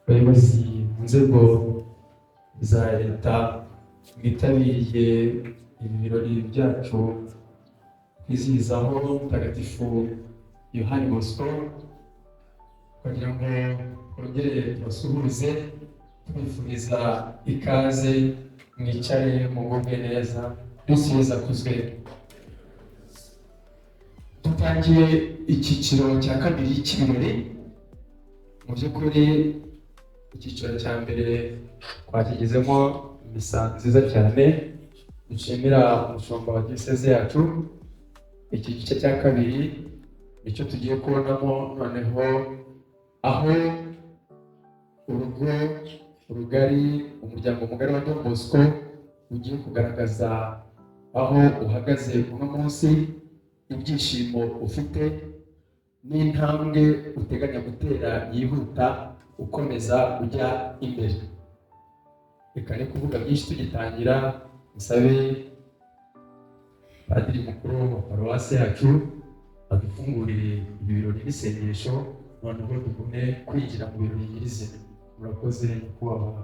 abayobozi mu nzego za leta bitabiriye ibi birori byacu kwizihizaho mutagatifu Yohani Bosco, kugira ngo twongere tubasuhuze tubifuriza ikaze, mwicare mugubwe neza, dusubiza kuzwe. Dutangiye icyiciro cya kabiri cy'ibirori. Mu by'ukuri icyiciro cya mbere twakigezemo misa nziza cyane, dushimira umushumba wa diyoseze yacu. Iki gice cya kabiri nicyo tugiye kubonamo noneho aho urugo rugari, umuryango mugari wa Don Bosco ugiye kugaragaza aho uhagaze uno munsi, ibyishimo ufite n'intambwe uteganya gutera yihuta ukomeza ujya imbere. Reka ni kuvuga byinshi tugitangira, musabe padiri mukuru wa paruwasi yacu adufungurire ibi birori n'isengesho, noneho tugume kwinjira mu birori nyirizina. Murakoze nyakubahwa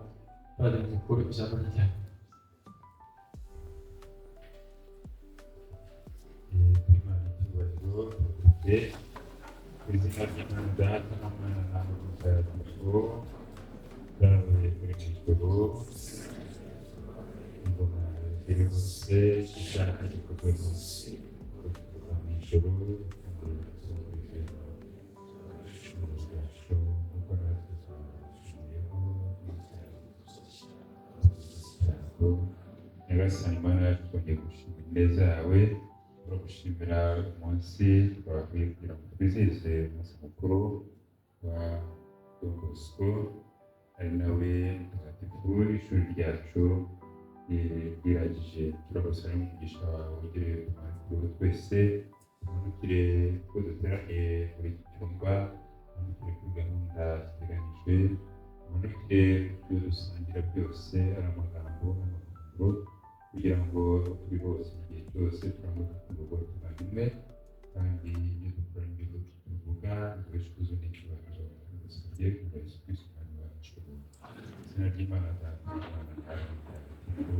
padiri mukuru, ijambo ryawe. Izina ry'Imana Data na Mwana na Roho Mutagatifu, byavuye kuri Kristo, ingoma iri hose, ishaka gikorwa munsi, kuva mu ijuru, Nyagasani Mana yacu, twongeye gushimira ineza yawe, turagushimira umunsi twakwiye kugira ngo twizihize umunsi mukuru wa Don Bosco, ari nawe mutagatifu w'ishuri ryacu ryiragije. Turabasaba n'umugisha wawe ugire umwanya kuri twese, umanukire ko duteraniye muri iki cyumba, umanukire kuri gahunda ziteganyijwe, umanukire ku byo dusangira byose, ari amagambo n'amafunguro, kugira ngo turi bose igihe cyose turangwe urukundo rw'abavandimwe kandi ibyo dukora n'ibyo tuvuga dukoresha ikuzo n'icyubahiro dusabye kuba Yesu Kristo umwami wacu izina ry'Imana Data n'Imana Mutagatifu.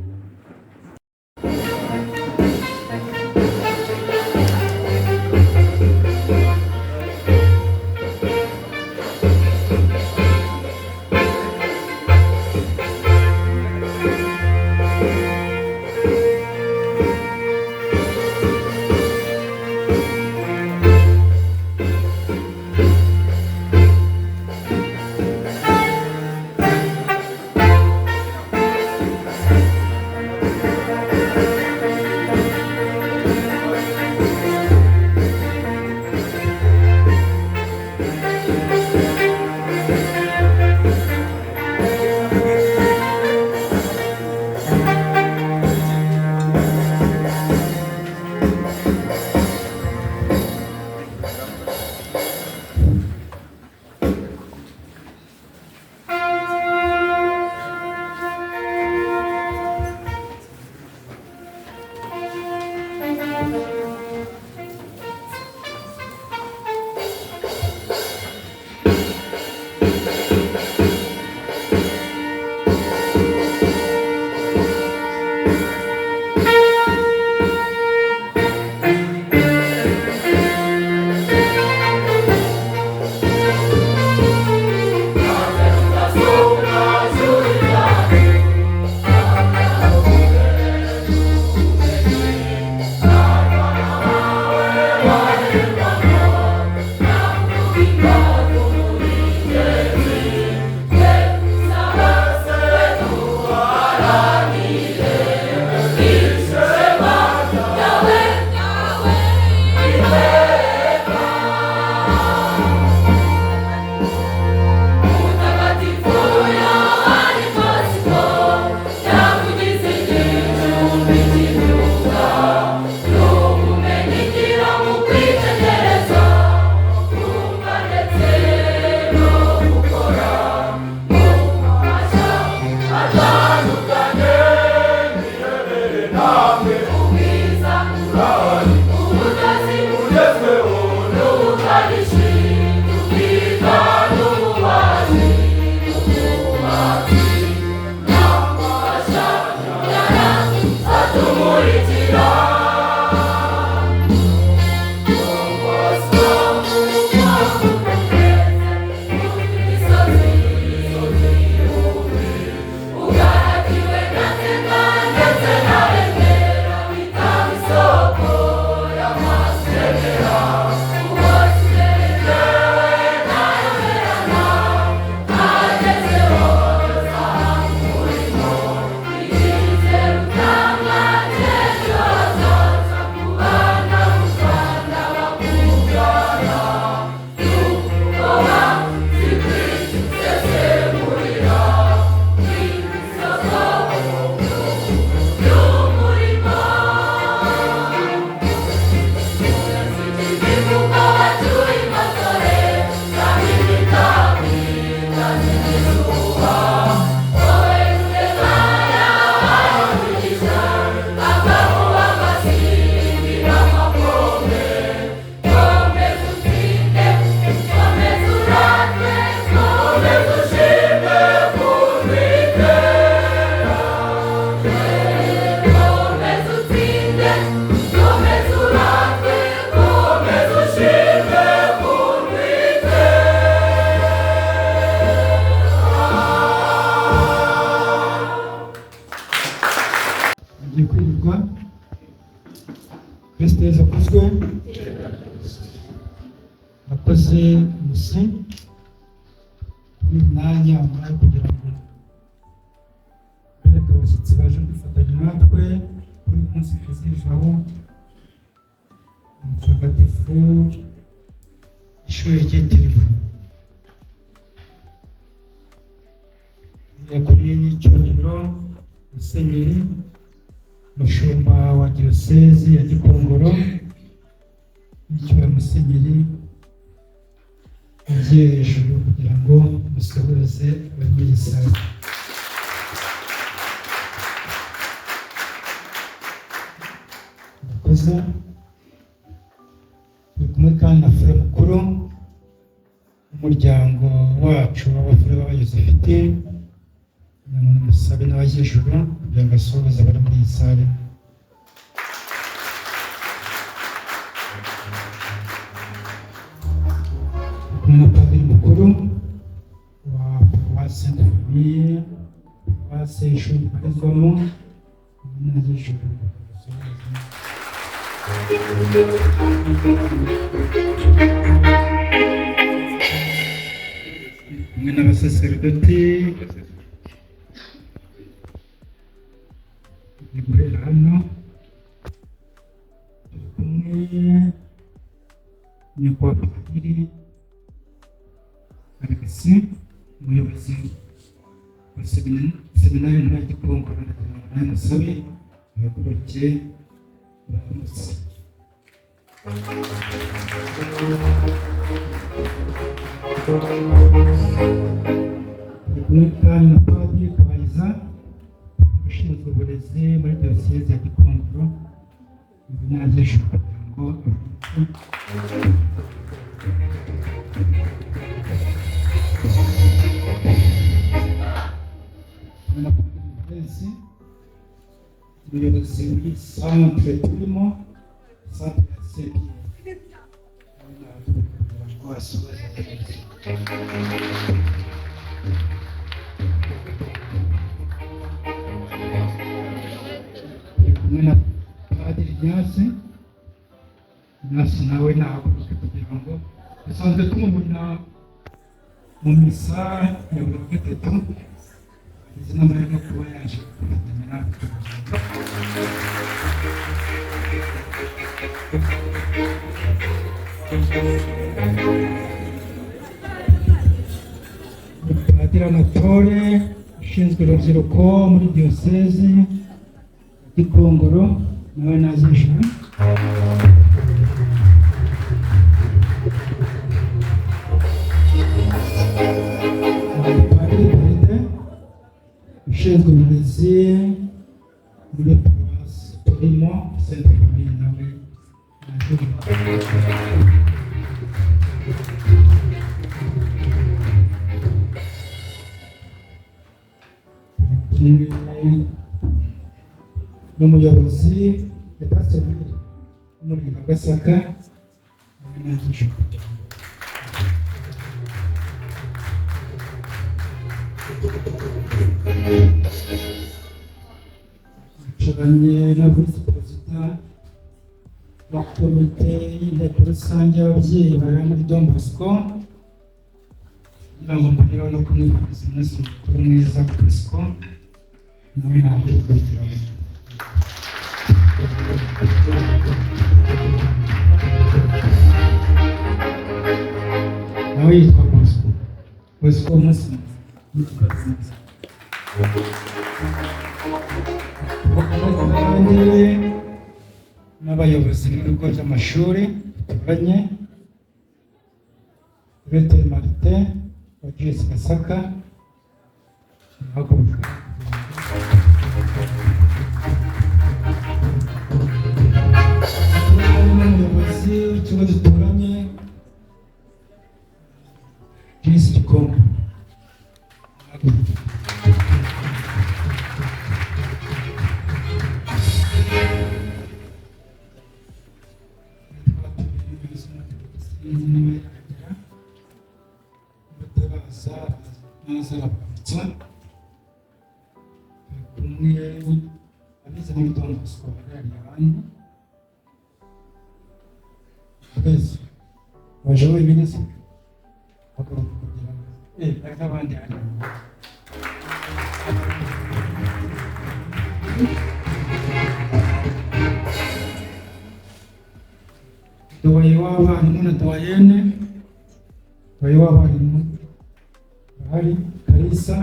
Kristo Yesu akuzwe. Nakoze musi n'umwanya umara kugira ngo bereke abashyitsi baje kwifatanya natwe kuri uyu munsi twizihizaho umutagatifu ishuri ryitiriwe kuri n'icyubahiro Musenyeri Mushumba wa Diyosezi ya Gikongoro n'icyubahiro Musenyeri agiye hejuru kugira ngo musohoreze abanyirisaga. kandi na fure mukuru umuryango wacu w'abafure b'abayozefite musabe n'abajyejuru kugira ngo asohoze abari muri iyi sare. Umupadiri mukuru wa paruwasi Sainte Famille, paruwasi ishuri ribarizwamo n'abajyejuru kumwe n'abasaseredoti ni guhera hano, kumwe nyakubahwa padiri Alexi, umuyobozi wa seminari nto ya Gikongoro, nawe musabe abakoroke baramutse. Kumwe kandi na padiri Kabayiza ushinzwe uburezi muri diyoseze ya Gikongoro, n'abajyejuru kugira ngo umuyobozi w'iyi santere turimo, santere ya sepi kumwe na padiri Ignace nawe nahaguruke kugira ngo dusanzwe tumubona mu misa ya buri gatatu, ndetse n'amahirwe yo kuba yaje gufatanya natwe. Padiri Anatole ushinzwe urubyiruko muri diyoseze ya Gikongoro, nawe nazijuru. Padiri Perezida ushinzwe uburezi muri paruwasi turimo Sainte Famille, nawe nazijuru. n'umuyobozi Pasiteri w'umurenge wa Gasaka, nawe nazijuru. Yicaranye na visi perezida wa komite y'inteko rusange y'ababyeyi bari muri Don Bosco, kugira ngo mbonereho no kumwifuriza umunsi mukuru mwiza wa Bosco, nawe ntabwo kugira ngo nawe yitwa Bosco. Bosco umunsi mwiza. Kandi n'abayobozi b'ibigo by'amashuri bituranye, Veteri Martin wa GS Gasaka, n'umuyobozi w'ikigo gituranye GS Gikongoro. kumwe abize muri Don Bosco bari abandi twese baje wenyine se bagaruka kugira ngo ari n'abandi hano. Duwaye w'abarimu na duwayene, duwaye w'abarimu bahari Kalisa,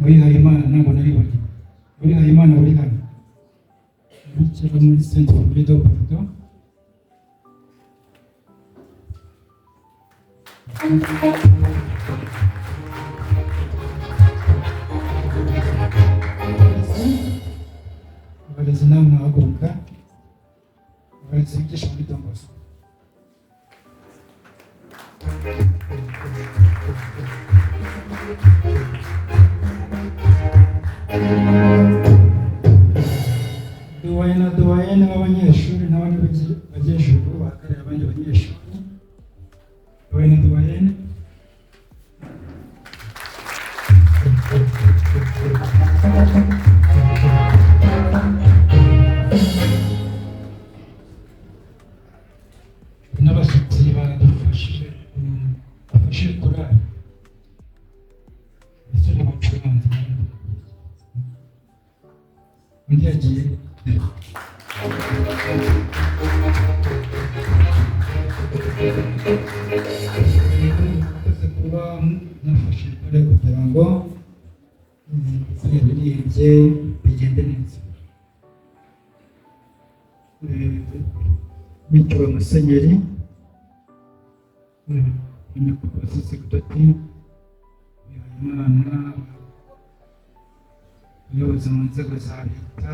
Uwihayimana ntabwo nari bari, Uwihayimana uri hano bicara muri Sainte Famille de Bordeaux. duwayene w'abanyeshuri n'abandi bagejejwe bahagarariye abandi banyeshuri. Duwayene n'abashyitsi badufashije korali ndetse n'abacuranzi undi yagiye kuba nafashe korali kugira ngo ibiribye bigende neza. Bityo Musenyeri nyakubahwa Sekidateri Imana, abayobozi mu nzego za leta,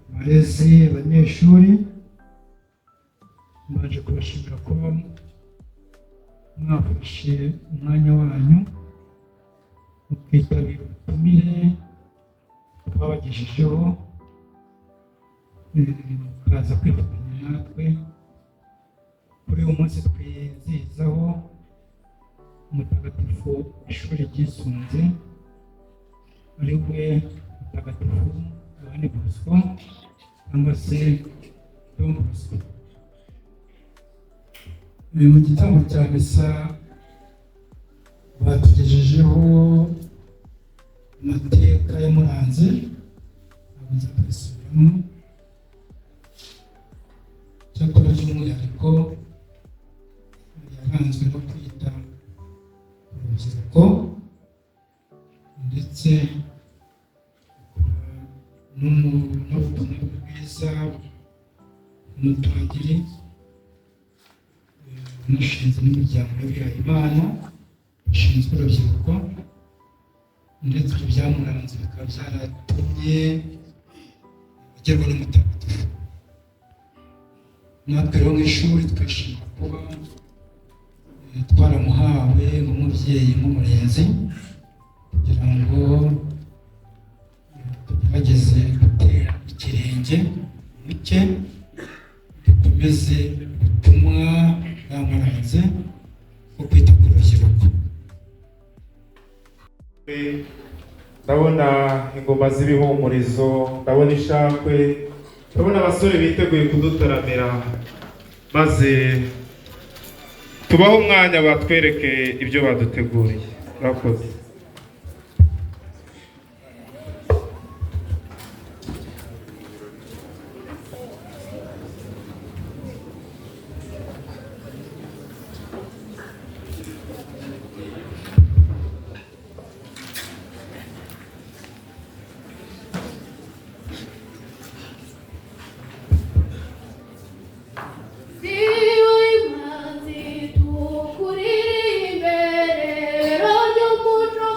abarezi, abanyeshuri, mbaje kubashimira kuba mwafashe umwanya wanyu mukitabira ubutumire twabagejejeho, mukaza kwifatanya natwe kuri uyu munsi twizihizaho umutagatifu ishuri ryisunze ari we mutagatifu Yohani Bosco cyangwa se Don Bosco. Mu gitambo cya misa batugejejeho amateka yamuranze, ntabwo nza kubisubiramo, cyakora by'umwihariko yaranzwe no kwita urubyiruko ndetse n'ubutumwa bwiza umupadiri unashinze n'imiryango y'abihaye Imana ishinzwe urubyiruko, ndetse ibyo byamuranze bikaba byaratumye agerwa n'umutagatifu. natwe rero mu ishuri twishimiye kuba twaramuhawe nk'umubyeyi nk'umurenzi kugira ngo tugerageze gutera ikirenge mu cye dukomeze ubutumwa bwamuranze bwo kwita ku rubyiruko. Ndabona ingoma z'ibihumurizo, ndabona ishakwe, ndabona abasore biteguye kudutaramira, maze tubaho umwanya batwereke ibyo baduteguriye. Murakoze. Siwe mazi tukuri imbere, rojo muco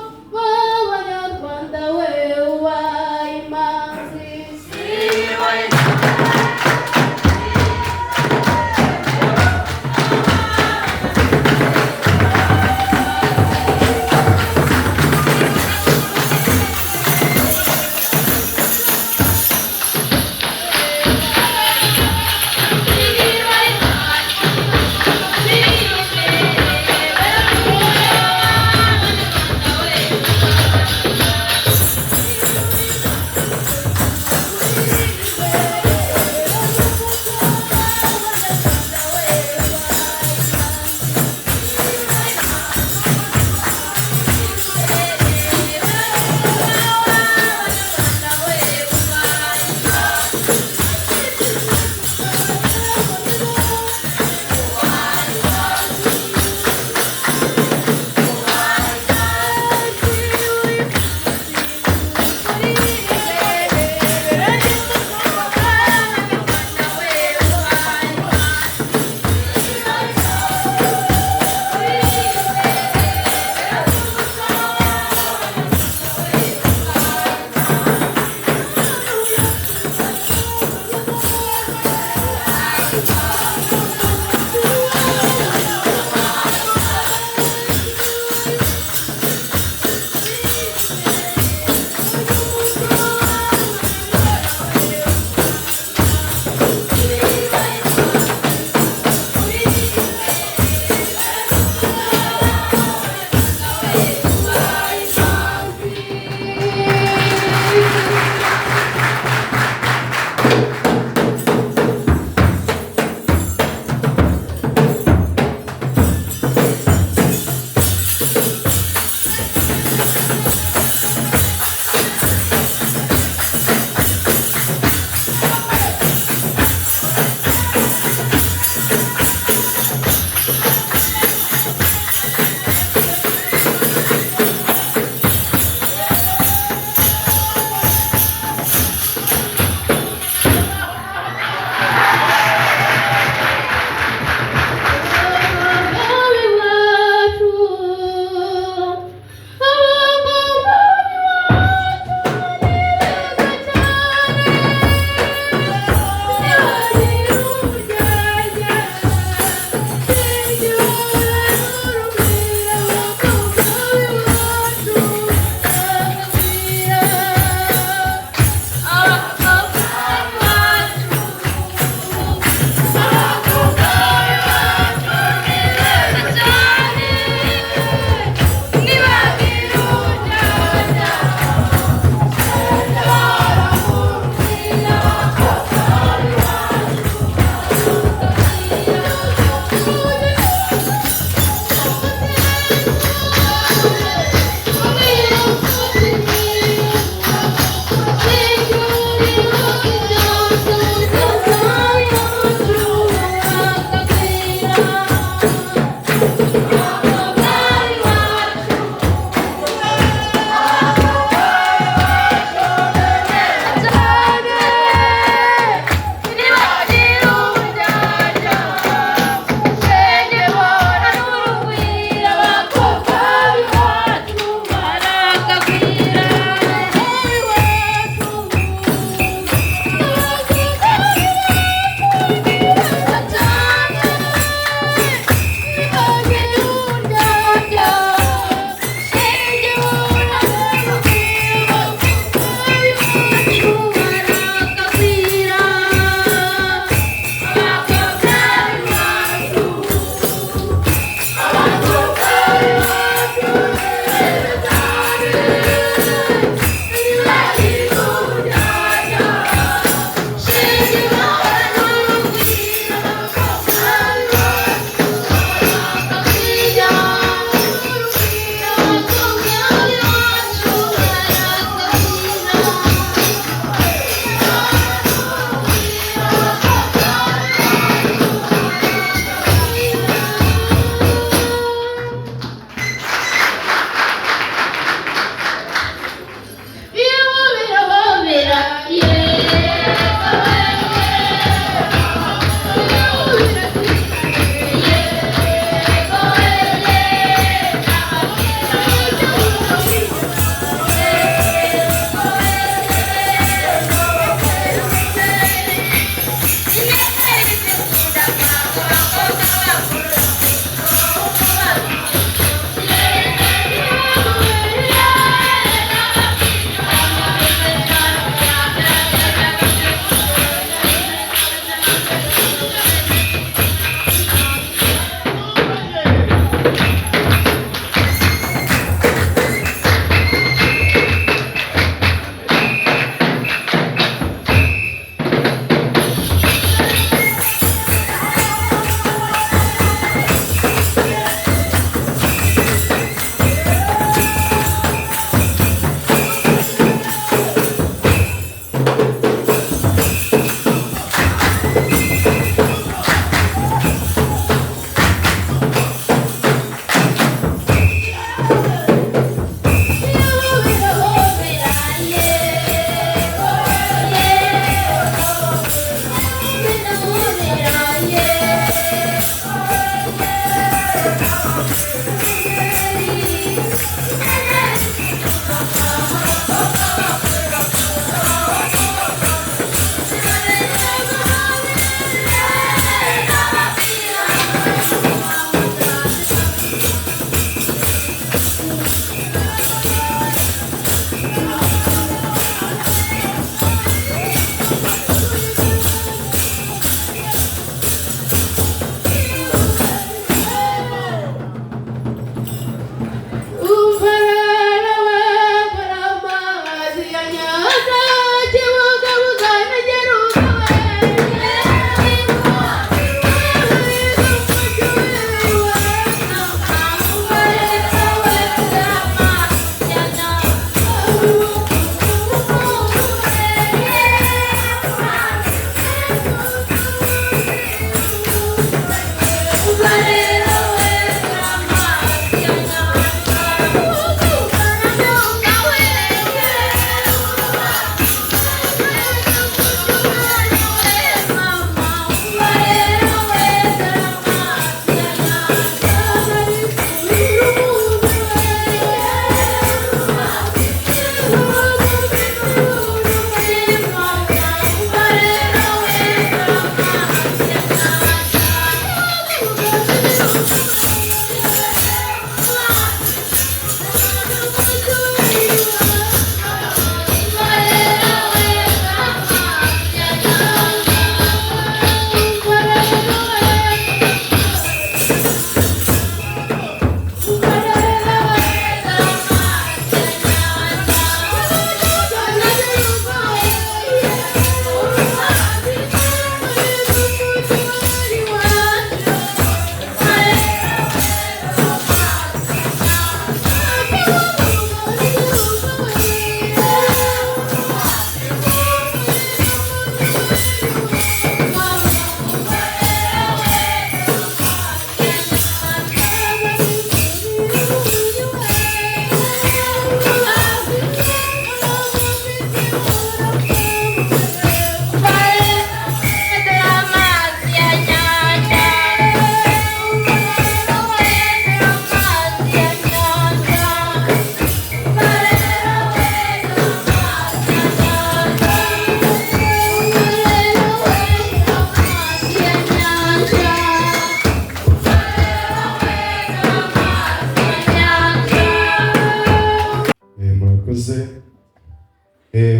murakoze.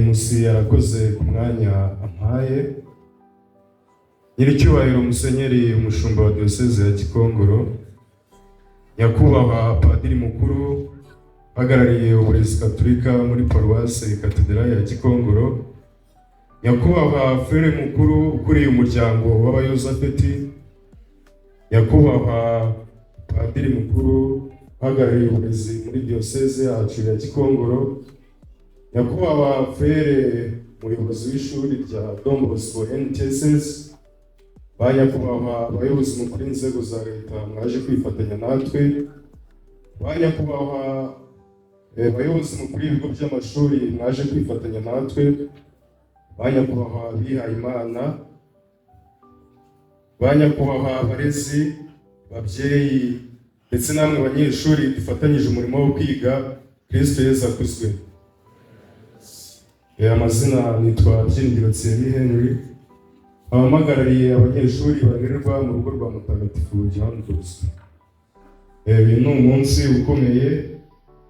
Musi arakoze ku mwanya ampaye. Nyiricyubahiro Musenyeri umushumba wa Diyoseze ya Gikongoro, nyakubahwa Padiri mukuru hagarariye uburezi Gatolika muri Paruwase Katedrali ya Gikongoro, nyakubahwa Frere mukuru ukuriye umuryango w'Abayozafeti, nyakubahwa Padiri mukuru hagarariye uburezi muri Diyoseze yacu ya Gikongoro, nyakubahwa Frere umuyobozi w'ishuri rya Don Bosco NTSS, ba nyakubahwa abayobozi mukuru inzego za leta mwaje kwifatanya natwe, ba nyakubahwa abayobozi mukuru ibigo by'amashuri mwaje kwifatanya natwe, ba nyakubahwa bihaye Imana, ba nyakubahwa abarezi, babyeyi ndetse namwe banyeshuri dufatanyije umurimo wo kwiga. Kristo Yesu akuzwe. Amazina nitwa Byiringiro Thierry Henry, abahagarariye abanyeshuri barererwa mu rugo rwa Mutagatifu Yohani Bosco. Uyu ni umunsi ukomeye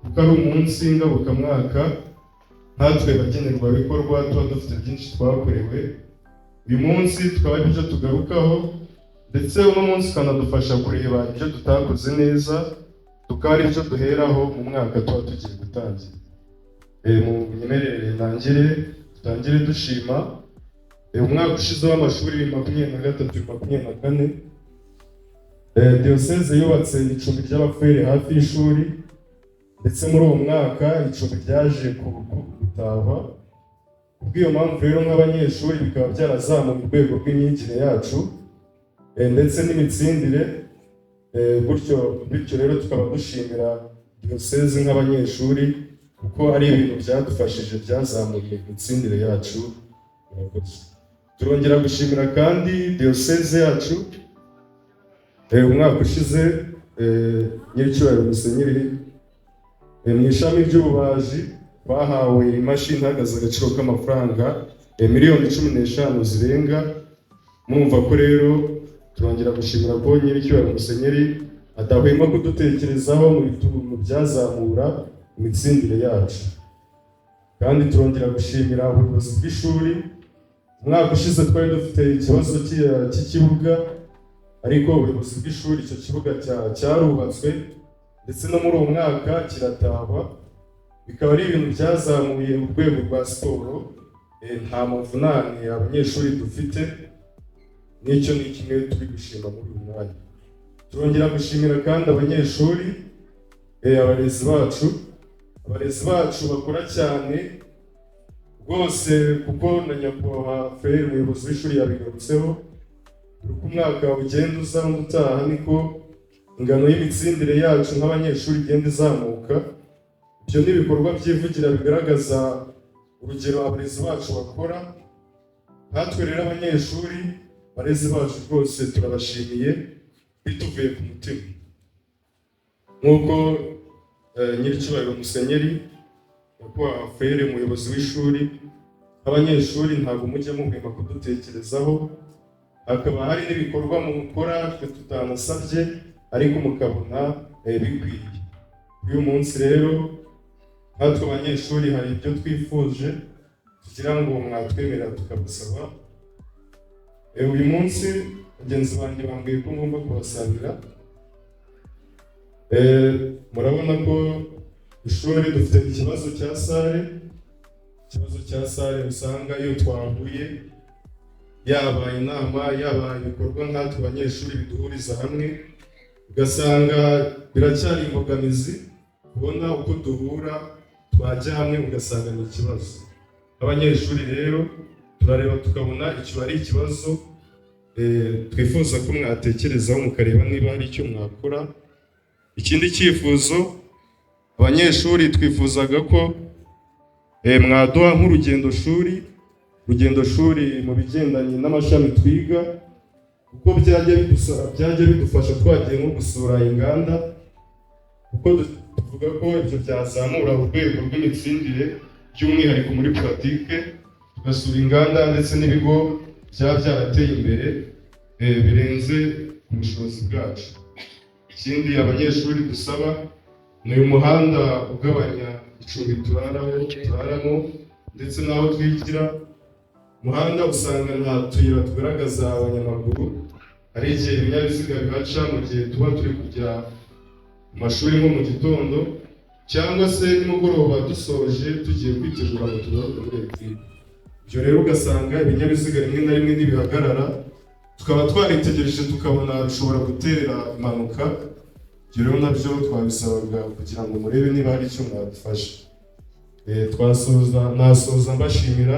kuko ari umunsi ngarukamwaka, natwe bagenerwabikorwa tuba dufite byinshi twakorewe. Uyu munsi tukaba ari byo tugarukaho, ndetse uno munsi ukanadufasha kureba ibyo tutakoze neza, tukaba ari byo duheraho mu mwaka tuba tugiye gutangira. Mu nyemerere tutangire dushima umwaka ushize w'amashuri 2023-2024, Diyoseze yubatse icumbi ry'abafere hafi y'ishuri, ndetse muri uwo mwaka icumbi ryaje gutahwa. Kubw'iyo mpamvu rero nk'abanyeshuri bikaba byarazamuye urwego rw'imyigire yacu ndetse n'imitsindire, bityo rero tukaba dushimira Diyoseze nk'abanyeshuri kuko ari ibintu byadufashije byazamuye imitsindire yacu. Turongera gushimira kandi Diyoseze yacu umwaka ushize Nyiricyubahiro Musenyeri mu ishami ry'ububaji bahawe imashini ihagaze agaciro k'amafaranga miliyoni 15 zirenga. Mwumva ko rero turongera gushimira ko Nyiricyubahiro Musenyeri adahwema kudutekerezaho mu bintu byazamura imitsindire yacu. Kandi turongera gushimira ubuyobozi bw'ishuri. Umwaka ushize twari dufite ikibazo cy'ikibuga, ariko ubuyobozi bw'ishuri icyo kibuga cyarubatswe, ndetse no muri uwo mwaka kiratahwa. Bikaba ari ibintu byazamuye urwego rwa siporo, nta mavunane abanyeshuri dufite. N'icyo ni kimwe turi gushima muri uyu mwanya. Turongera gushimira kandi abanyeshuri, abarezi bacu bakora cyane rwose, kuko na nyakubahwa Frere umuyobozi w'ishuri yabigarutseho. Uko umwaka ugenda uza utaha niko ingano y'imitsindire yacu nk'abanyeshuri igenda izamuka. Ibyo ni ibikorwa byivugira bigaragaza urugero abarezi bacu bakora. Natwe rero abanyeshuri, abarezi bacu rwose turabashimiye bituvuye ku mutima. Nk'uko Nyiricyubahiro Musenyeri nyakubahwa Frere umuyobozi w'ishuri, abanyeshuri ntabwo mujya muhwema kudutekerezaho. Hakaba hari n'ibikorwa mukora twe tutanasabye ariko mukabona bikwiye. Uyu munsi rero natwe abanyeshuri hari ibyo twifuje kugira ngo mwatwemerera tukabasaba. Uyu munsi bagenzi banjye bambwiye ko ngomba kubasabira. Murabona ko ishuri dufite ikibazo cya sale usanga iyo twahuye, yaba inama yaba ibikorwa nkatwe abanyeshuri biduhuriza hamwe, ugasanga biracyari imbogamizi kubona uko duhura twajya hamwe, ugasanga ni ikibazo. Abanyeshuri rero turareba tukabona icyo ari ikibazo, twifuza ko mwatekerezaho mukareba niba hari icyo mwakora. Ikindi cyifuzo abanyeshuri twifuzaga ko mwaduha nk'urugendo shuri mu bigendanye n'amashami twiga, kuko byajya bidufasha twagiye nko gusura inganda, kuko tuvuga ko ibyo byazamura urwego rw'imitsindire by'umwihariko muri puratike, tugasura inganda ndetse n'ibigo byaba byarateye imbere birenze ubushobozi bwacu. Ikindi abanyeshuri dusaba ni uyu muhanda ugabanya icumbi turaramo ndetse n'aho twigira. Umuhanda usanga nta tuyira tugaragaza abanyamaguru, hari igihe ibinyabiziga bihaca mu gihe tuba turi kujya mu mashuri nko mu gitondo cyangwa se nimugoroba dusoje tugiye kwitegura ngo tugaruke muri ebyiri. Ibyo rero ugasanga ibinyabiziga rimwe na rimwe ntibihagarara, tukaba twaritegereje tukabona bishobora gutera impanuka. Ibyo rero nabyo twabisabaga kugira ngo murebe niba hari icyo mwadufasha. Nasoza mbashimira,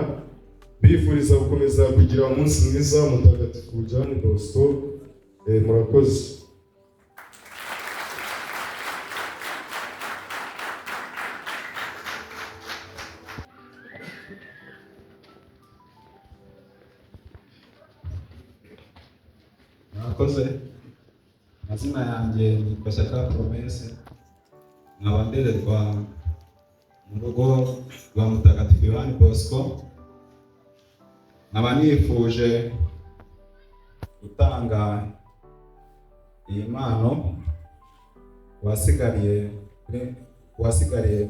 bifuriza gukomeza kugira umunsi mwiza mutagatifu John Bosco. Murakoze. Murakoze. Amazina yanjye ni Shyaka Promesse, nkaba ndererwa mu rugo rwa Mutagatifu John Bosco. Nkaba nifuje gutanga iyi mpano uwasigariye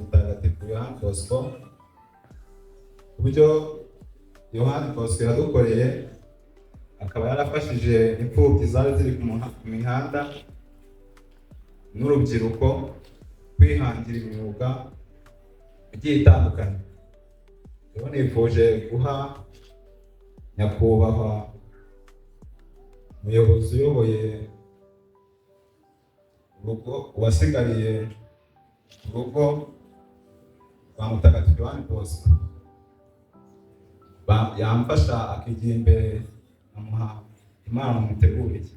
Mutagatifu John Bosco, ku buryo John Bosco yadukoreye, akaba yarafashije imfubyi zari ziri ku mihanda n'urubyiruko kwihangira imyuga igiye itandukanye. Rero nifuje guha nyakubahwa umuyobozi uyoboye urugo wasigariye urugo rwa Mutagatifu John Bosco, yamfasha akigira imbere amuha impano muteguriye.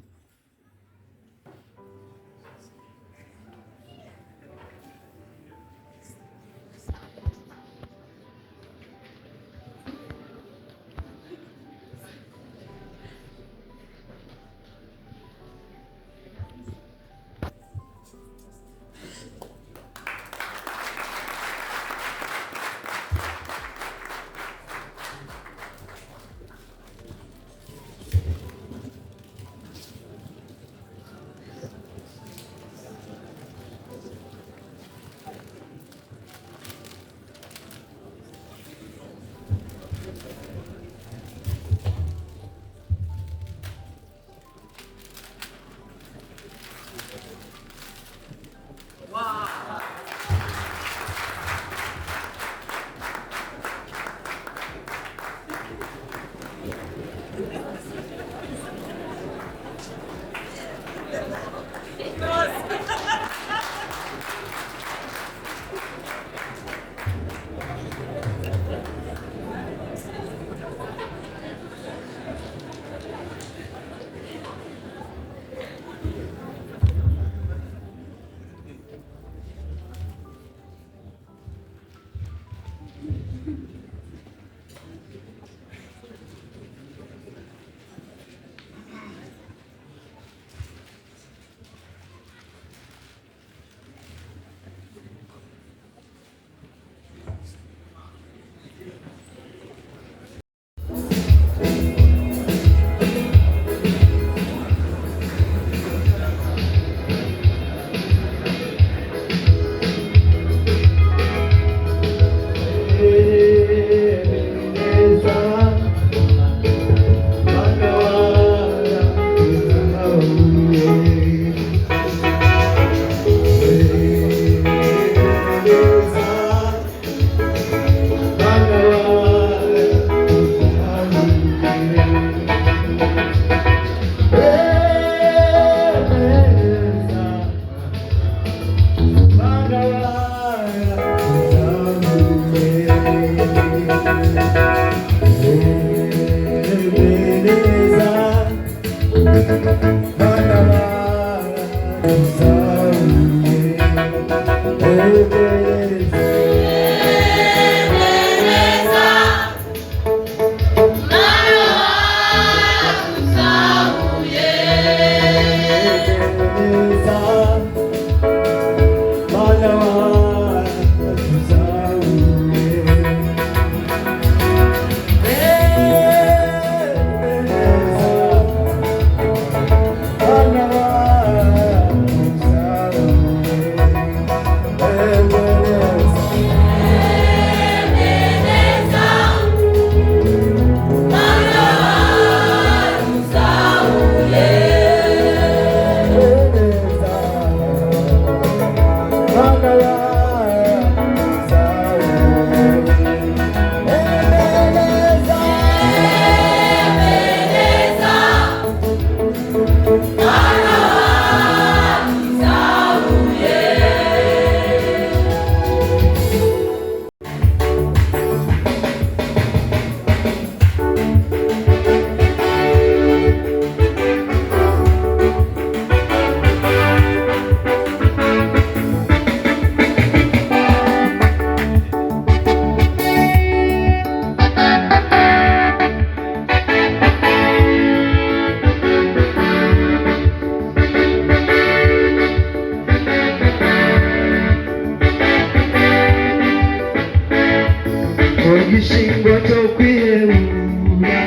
gishingo cyo kwihebura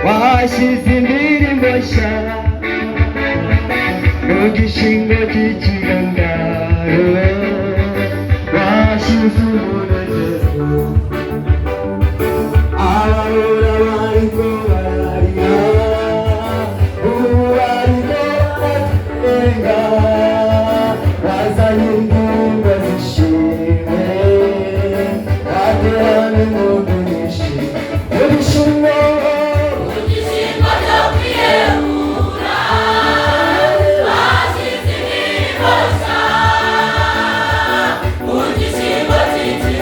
wahashyize indirimbo nshya mu gishingo cy'ikigangaro wahashyize umunezero abahora bariko bararira ubu bariko baratenga bazanye indirimbo zishimwe baterana impundu nyinshi mu gishingo cyo kwiyehura bashyize indirimbo nshya mu gishingo cy'ikigangaro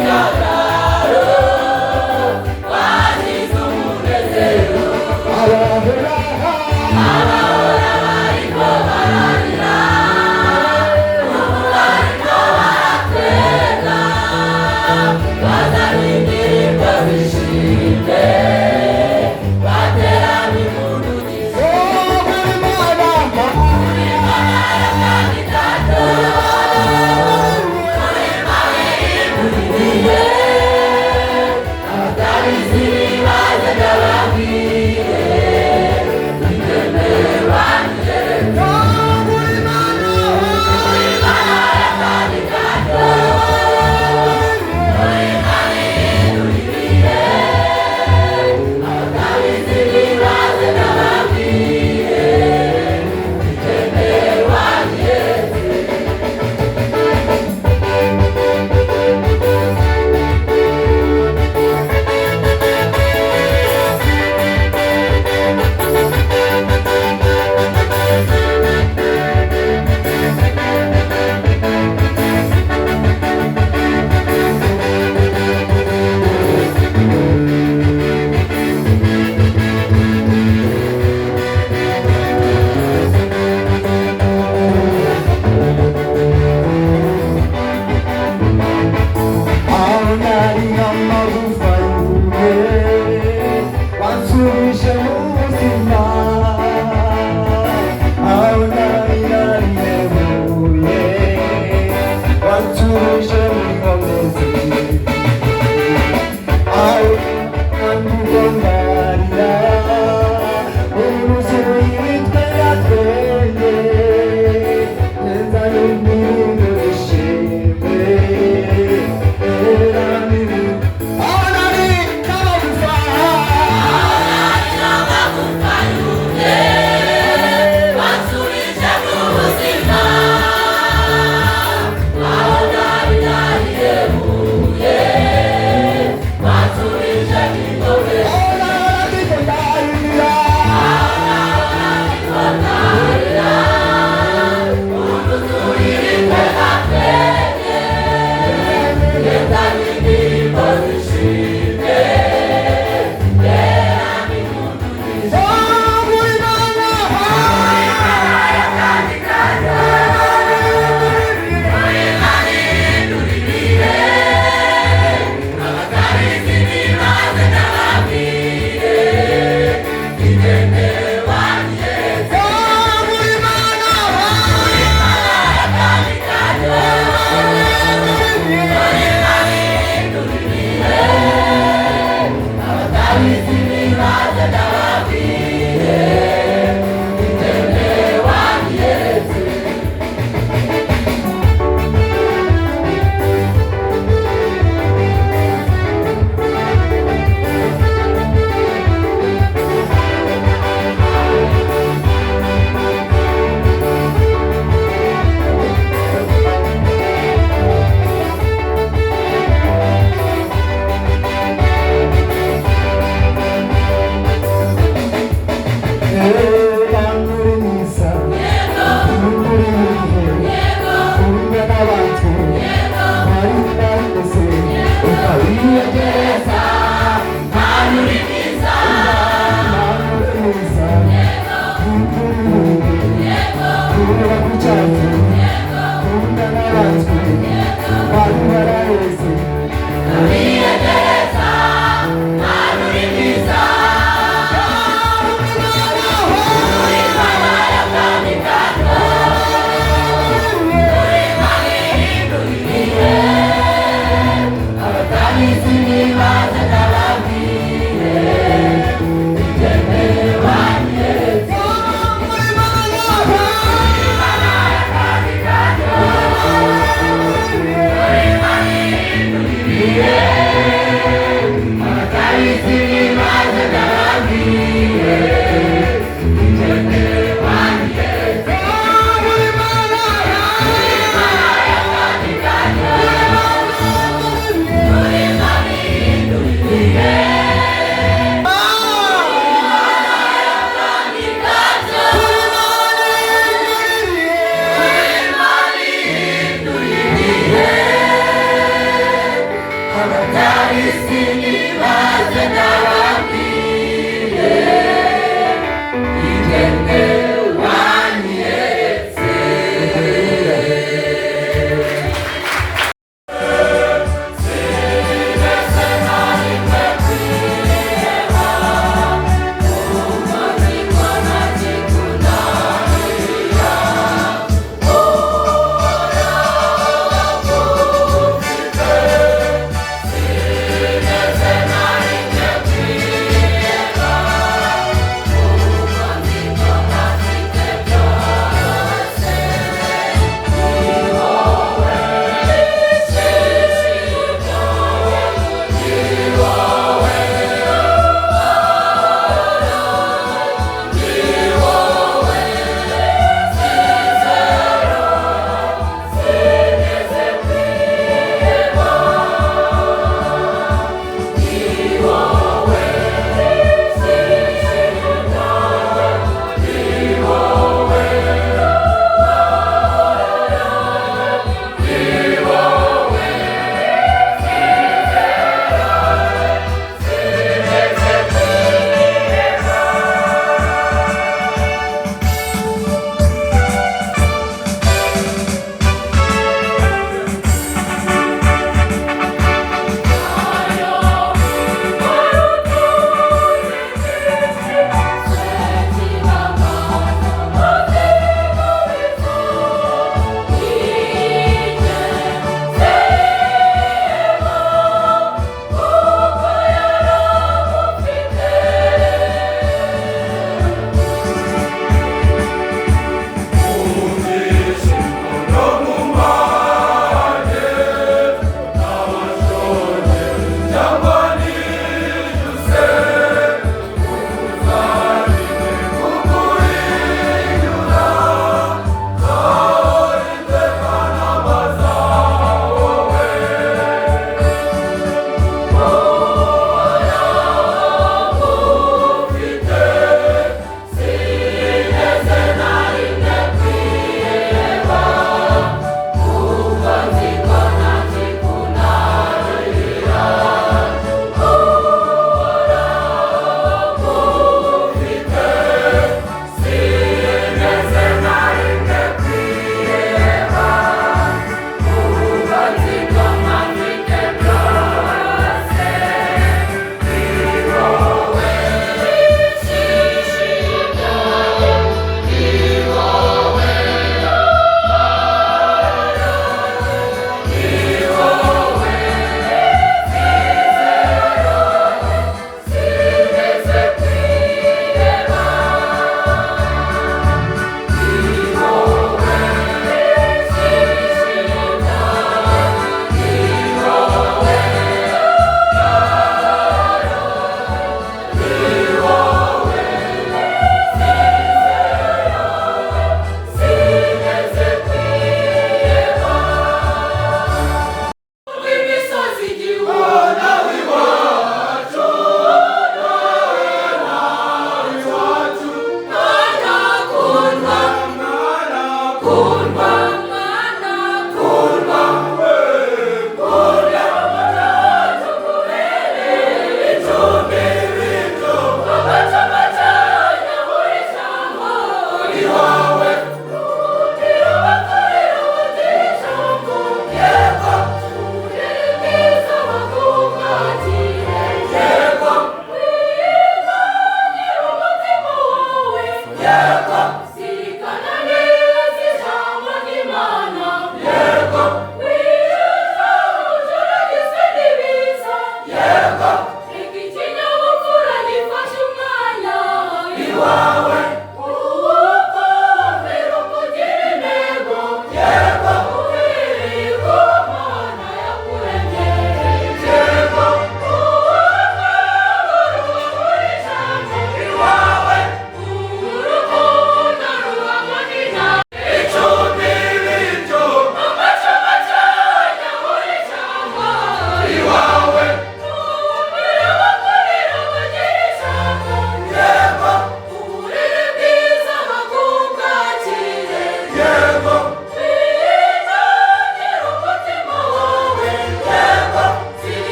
sinibaze ndababwiye ingene wanyeretse sinigeze na rimwe kwiheba umutima ntakikunanira uhora ufite sinigeze na rimwe kwiheba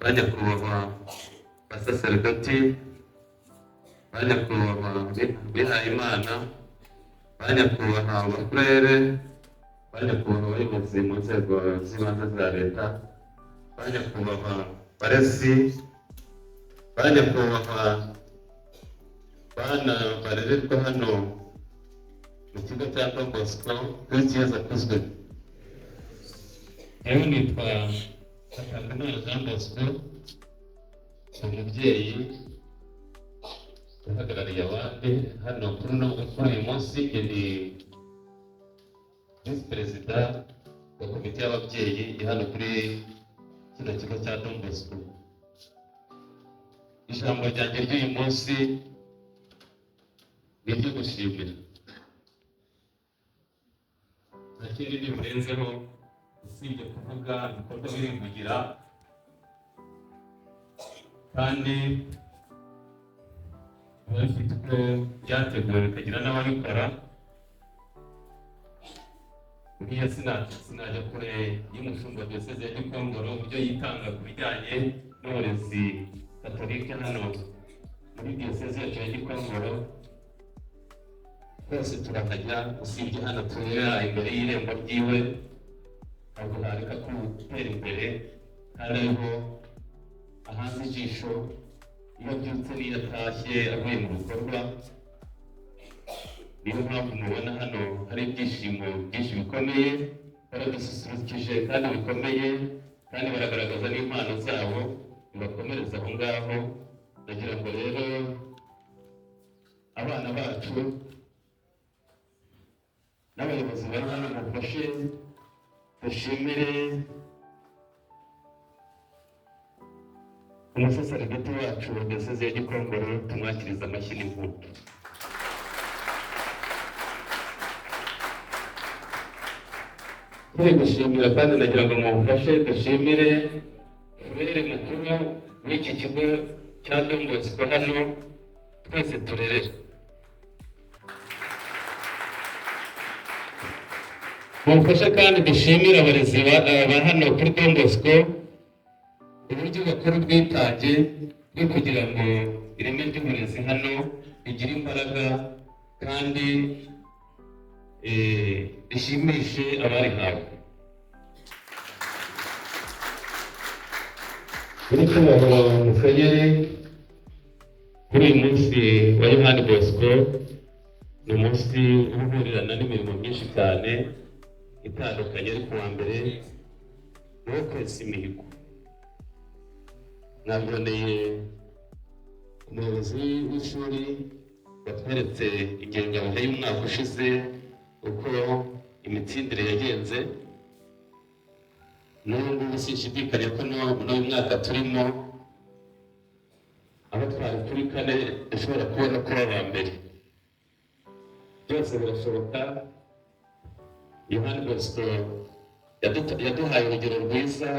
ba nyakubahwa basaseredoti, ba nyakubahwa bihayimana, ba nyakubahwa abafurere, ba nyakubahwa abayobozi mu nzego z'ibanze za leta, ba nyakubahwa barezi, ba nyakubahwa bana barererwa hano mu kigo cya Don Bosco Kristo Yesu akuzwe. Yewe nitwa Hakizimana Jean Bosco, umubyeyi uhagarariye abandi hano kuri uyu munsi. Ndi visi perezida wa komite y'ababyeyi hano kuri kino kigo cya Don Bosco. Ijambo ryanjye ry'uyu munsi ni iryo gushimira. Nta kindi bimurenzeho usibye kuvuga ibikorwa biri kugira, kandi biba bifite uko byateguwe bikagira n'ababikora. Buriya sinajya kure y'umushumba wa diyoseze ya Gikongoro uburyo yitanga ku bijyanye n'uburezi katolike hano muri diyoseze yacu ya Gikongoro. Twese turakajya, usibye hano turera imbere y'irembo ryiwe, ntabwo hareka gutera imbere, kandi ariho ahanze ijisho iyo abyutse n'iyo atashye avuye mu bikorwa. Niyo mpamvu mubona hano hari ibyishimo byinshi bikomeye, baradususurukije kandi bikomeye, kandi baragaragaza n'impano zabo, bibakomereza aho ngaho. Nagira ngo rero abana bacu n'abayobozi bari hano mufashe dushimire umusaseredoti wacu wa diyoseze ya Gikongoro, tumwakiriza amashyi n'impundu. Turi gushimira kandi nagira ngo mumufashe dushimire furere mukuru w'iki kigo cya Don Bosco hano twese turerera. Mumfashe kandi dushimire abarezi ba hano kuri Don Bosco uburyo bakora ubwitange bwo kugira ngo ireme ry'uburezi hano rigire imbaraga kandi rishimishe abarihawe. Uretse musenyeri kuri uyu munsi wa Yohani Bosco, ni umunsi uhurirana n'imirimo myinshi cyane itandukanye, ariko wa mbere ni uwo kwesa imihigo. Naboneye umuyobozi w'ishuri watweretse ingengabihe y'umwaka ushize uko imitsindire yagenze. N'ubu ngubu sinshidikanya ko n'uyu mwaka turimo aho twari kuri 4 dushobora kubona ko aba mbere. Byose birashoboka. Yohani Bosco yaduhaye urugero rwiza,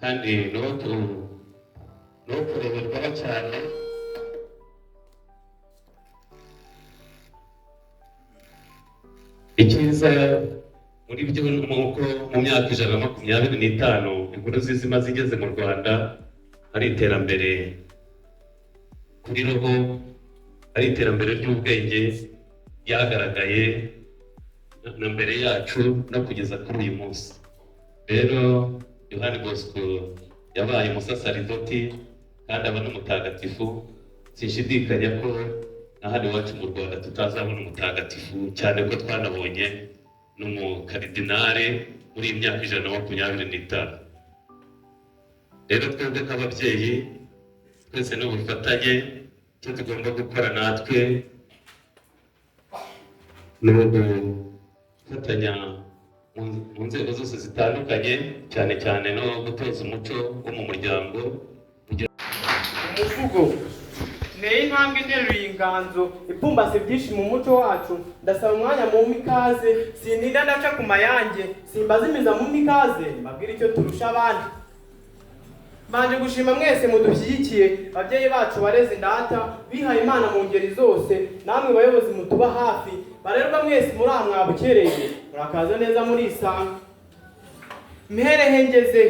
kandi no kureberwaho cyane. Icyiza muri byo ni uko mu myaka 125 inkuru nziza imaze igeze mu Rwanda, ari iterambere kuri roho, ari iterambere ry'ubwenge ryagaragaye na mbere yacu no kugeza kuri uyu munsi. Rero Yohani Bosco yabaye umusaseredoti kandi aba n'umutagatifu. Sinshidikanya ko na hano iwacu mu Rwanda tutazabona umutagatifu, cyane ko twanabonye n'umukaridinale muri iyi myaka 125. Rero twebwe nk'ababyeyi twese n'ubufatanye, icyo tugomba gukora natwe ni ugufatanya mu nzego zose zitandukanye, cyane cyane no gutoza umuco wo mu muryango. Umuvugo ni intambwe iteruye inganzo ipfumbase byinshi mu muco wacu. Ndasaba umwanya mu mikaze, sininda ndaca ku mayange, simbazimiza mu mikaze, mbabwira icyo turusha abandi. Mbanje gushima mwese mudushyigikiye, ababyeyi bacu bareze ndata, bihaye Imana mu ngeri zose, namwe bayobozi mutuba hafi, barerwa mwese muri aha mwabukereye, murakaza neza muri isanga. Mperehe ngeze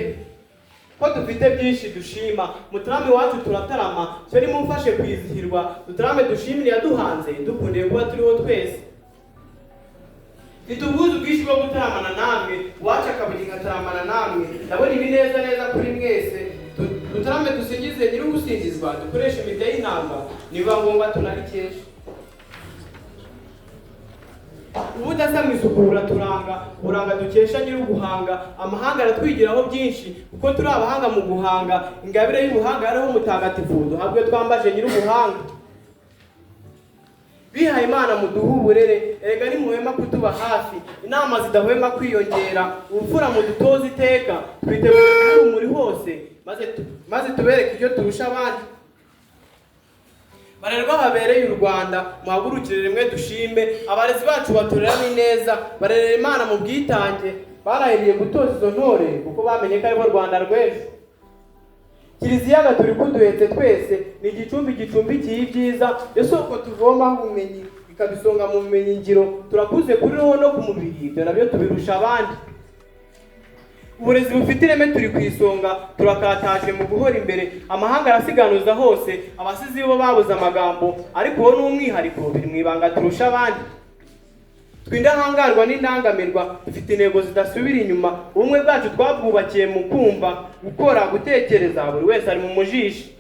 ko dufite byinshi dushima. Mutarame iwacu turatarama, cyo nimumfashe kwizihirwa, dutarame dushimire yaduhanze, dukundiye kuba turiho twese. Itubuze ubwinshi bwo gutaramana namwe, uwacu akabiri nkataramana namwe, ndabona ibi neza neza kuri mwese. Dutarame dusingize nyir'ugusingizwa, dukoreshe imirya y'intanga, nibiba ngombwa tunarikesha. Ubudasa mu isuku buraturanga, buranga dukesha nyir'uguhanga, amahanga aratwigiraho byinshi, kuko turi abahanga mu guhanga, ingabire y'ubuhanga yariho mutagatifu, duhabwe twambaje nyir'ubuhanga. Bihaye Imana muduhe uburere, erega nimuhema kutuba hafi, inama zidahwema kwiyongera, ubupfura mudutoza iteka, twiteguye muri hose, maze tubereke ibyo turusha abandi. Barerwa babereye u Rwanda, muhagurukire rimwe dushime, abarezi bacu baturera neza, barerera Imana mu bwitange, barahiriye gutoza izo ntore, kuko bamenye ko aribo Rwanda rw'ejo. Kiliziya Gatolika duhetse twese, ni igicumbi gicumbikiye ibyiza, isoko tuvomaho ubumenyi, ikabisonga mu bumenyi ngiro, turakuze kuri roho no ku mubiri, ibyo nabyo tubirusha abandi. Uburezi bufite ireme turi ku isonga, turakataje mu guhora imbere, amahanga arasiganuza hose, abasizi bo babuze amagambo, ariko wowe n'umwihariko biri mu ibanga turusha abandi. Twindahangarwa n'indangamirwa, dufite intego zidasubira inyuma, ubumwe bwacu twabwubakiye mu kumva, gukora, gutekereza, buri wese ari mu mujishi.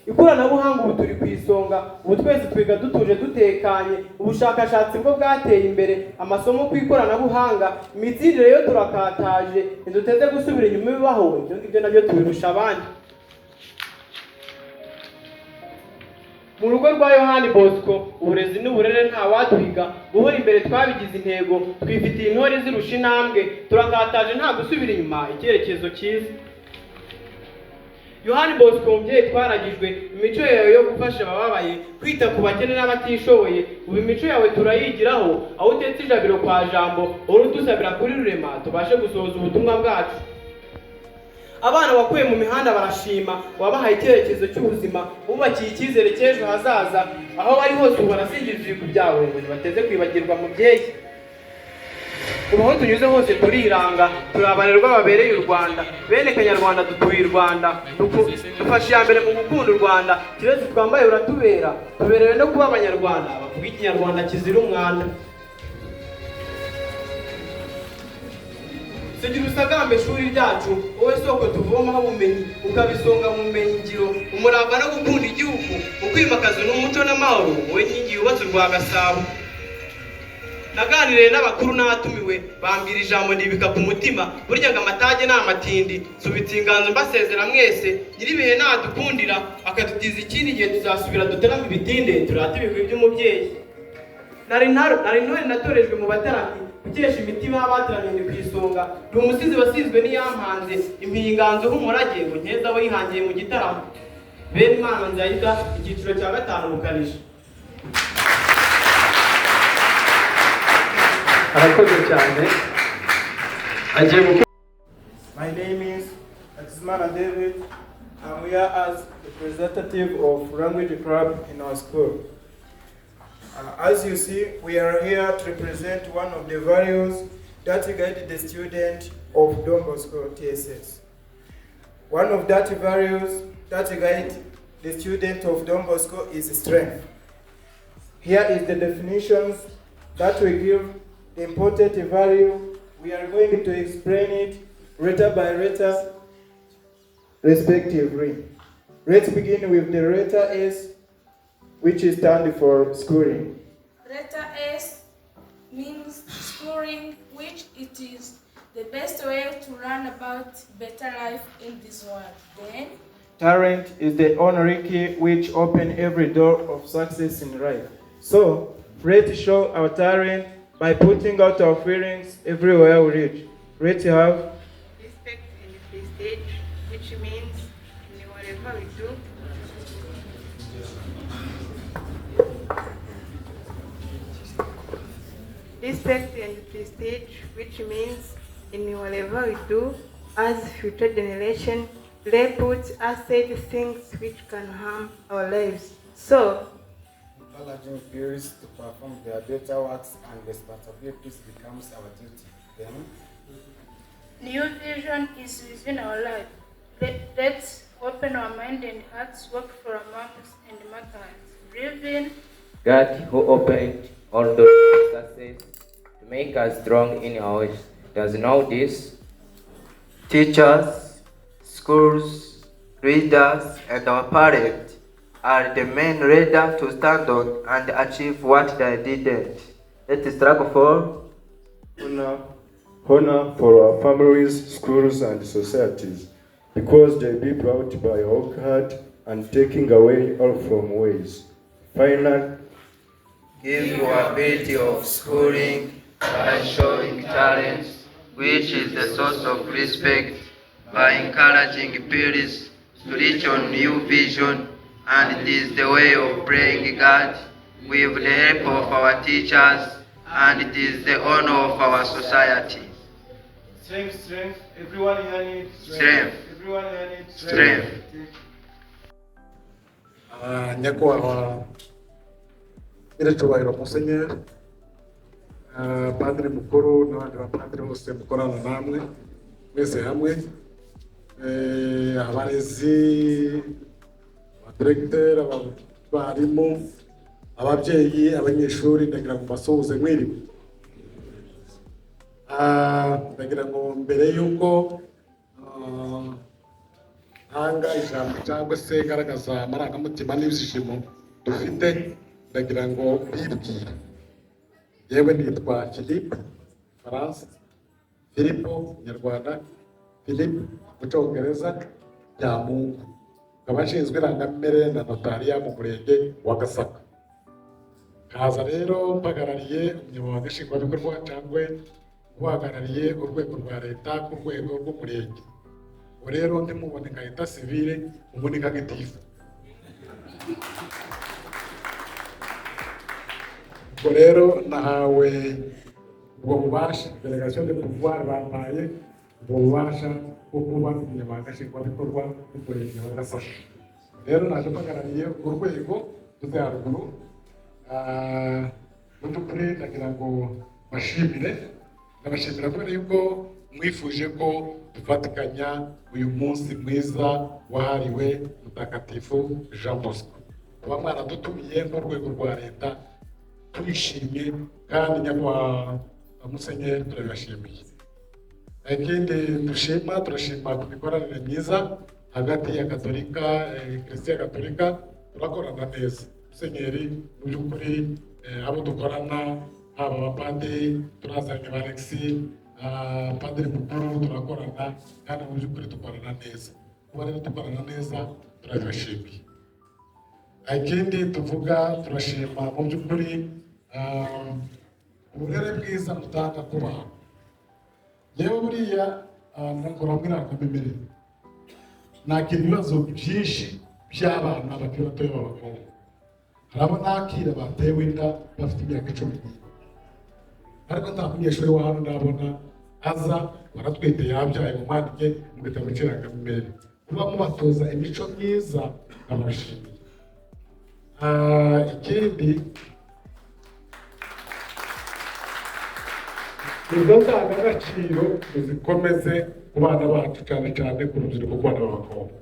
Ikoranabuhanga ubu turi ku isonga, ubu twese twiga dutuje dutekanye, ubushakashatsi bwo bwateye imbere, amasomo ku ikoranabuhanga, imitsindire yo turakataje, ntiduteze gusubira inyuma bibaho, ibyo ngibyo nabyo tubirusha abandi. Mu rugo rwa Yohani Bosco, uburezi n'uburere nta waduhiga, guhora imbere twabigize intego, twifitiye intore zirusha intambwe, turakataje nta gusubira inyuma, icyerekezo cyiza. Yohani Bosco umubyeyi twaragijwe, imico yawe yo gufasha abababaye, kwita ku bakene n'abatishoboye, ubu imico yawe turayigiraho, aho utetse ijabiro kwa jambo, urudusabira kuri rurema, tubashe gusohoza ubutumwa bwacu. Abana wakuye mu mihanda barashima, wabahaye icyerekezo cy'ubuzima, bubakiye icyizere cy'ejo hazaza, aho bari hose ubu barasingiza ibiku byawe, ngo ntibateze kwibagirwa mubyeyi. Ubu aho tunyuze hose turiranga, turi abarerwa babereye u Rwanda, bene Kanyarwanda dutuye u Rwanda, dufashe iya mbere mu gukunda u Rwanda, kirezi twambaye uratubera, tuberewe no kuba abanyarwanda, bavuga ikinyarwanda kizira umwanda. Tugira usagambe shuri ryacu, wowe soko tuvomaho ubumenyi, ukabisonga mu bumenyi ngiro, umurava no gukunda igihugu, ukwimakaza n'umuco n'amahoro, wowe nkingi yubatse urwa Gasabo. Naganiriye n'abakuru n'abatumiwe, bambwira ijambo ndibika ku mutima, burya ngo amatage n'amatindi, subitse inganzo mbasezera mwese, nyiribihe nadukundira, akadutiza ikindi gihe tuzasubira duteramo ibitinde, turate ibigwi by'umubyeyi. Nari ntore natorejwe mu bataramyi, gukesha imitima y'abataramiye ku isonga, ni umusizi wasizwe n'iyampanze, impinganzo nk'umurage, ngo nkeza abo yihangiye mu gitaramo. Bene Imana Nzayita, icyiciro cya 5 bukarisha. Arakoze cyane. My name is Akizimana David. I'm here as the representative of Language Club in our school. As you see, we are here to represent one of the values that guide the student of Don Bosco TSS. One of that values that guide the student of Don Bosco is strength. Here is the definitions that we give the important value. We are going to explain it letter by letter, respectively. Let's begin with the letter S, which stands for schooling. Letter S means schooling, which it is the best way to learn about better life in this world. Then, talent is the only key which opens every door of success in life. So, let's show our talent by putting out our feelings everywhere we reach. Let's have respect and prestige, which means in whatever we do, respect and prestige, which means in whatever we do, as future generation, they put aside things which can harm our lives. So, encouraging peers to perform their better works and responsibilities becomes our duty. Then, New vision is within our life. Let's open our mind and hearts, work for our moms and mothers. Breathe in. God, who opened all doors of success to make us strong in our ways, does know this. Teachers, schools, leaders, and our parents are the men ready to stand on and achieve what they didn't. Let's struggle for honor for our families, schools, and societies, because they be brought by our heart and taking away all from ways. Finally, give your ability of schooling by showing talents, which is the source of respect, by encouraging peers to reach on new vision, and it is the way of praying God with the help of our teachers, and it is the honor of our society. Strength, strength. Everyone here needs Strength. Everyone here needs Strength. Nyakubahwa nyir'icyubahiro Musenyeri, padiri mukuru n'abandi bapadiri bose mukorana namwe mwese hamwe, abarezi, abadiregiteri, abarimu, ababyeyi, abanyeshuri, ndagira ngo mbasuhuze mwiriwe. Ndagira ngo mbere y'uko ntanga ijambo cyangwa se garagaza amarangamutima n'ibyishimo dufite, ndagira ngo mbibwire. Yewe nitwa Philippe Faransa, Filipo Nyarwanda, Philippe mu Cyongereza, Nyamungu, nkaba nshinzwe irangamimerere na notariya mu murenge wa Gasaka. Kaza rero mpagarariye umunyamabanga nshingwabikorwa cyangwa uhagarariye urwego rwa leta ku rwego rw'umurenge. Ubu rero ndimubone nka leta sivile, ubundi nka gitifu. Ubwo rero nahawe ubwo bubasha, delegation de pouvoir bampaye ubwo bubasha bwo kuba umunyamabanga nshingwabikorwa w'umurenge wa Gasaka. Rero naje mpagarariye urwego tuze haruguru. Mu by'ukuri ndagira ngo bashimire, ndabashimira kubera yuko mwifuje ko dufatikanya uyu munsi mwiza wahariwe Mutagatifu Jean Bosco. Kuba mwaradutumiye nk'urwego rwa leta turishimye, kandi nyakubahwa Musenyeri turabibashimiye. Ikindi turashima ku mikoranire myiza hagati ya Katolika, Kiliziya Gatolika, turakorana neza. Musenyeri mu by'ukuri abo dukorana, haba abapadiri turazanye ba Alexis, padiri mukuru turakorana, kandi mu by'ukuri dukorana neza. Kuba rero dukorana neza turabibashimiye. Ikindi tuvuga, turashima mu by'ukuri uburere bwiza mutanga ku bantu. Yewe buriya nkora muri irangamimerere, nakira ibibazo byinshi by'abana bakiri batoya b'abakobwa. Harabo nakira batewe inda bafite imyaka 10, ariko nta munyeshuri wa hano ndabona aza baratwite yabyaye umwandike mu gitabo cy'irangamimerere. Kuba mubatoza imico myiza ndabashimiye. Ikindi izo ndangagaciro zikomeze ku bana bacu, cyane cyane ku rubyiruko rw'abana b'abakobwa.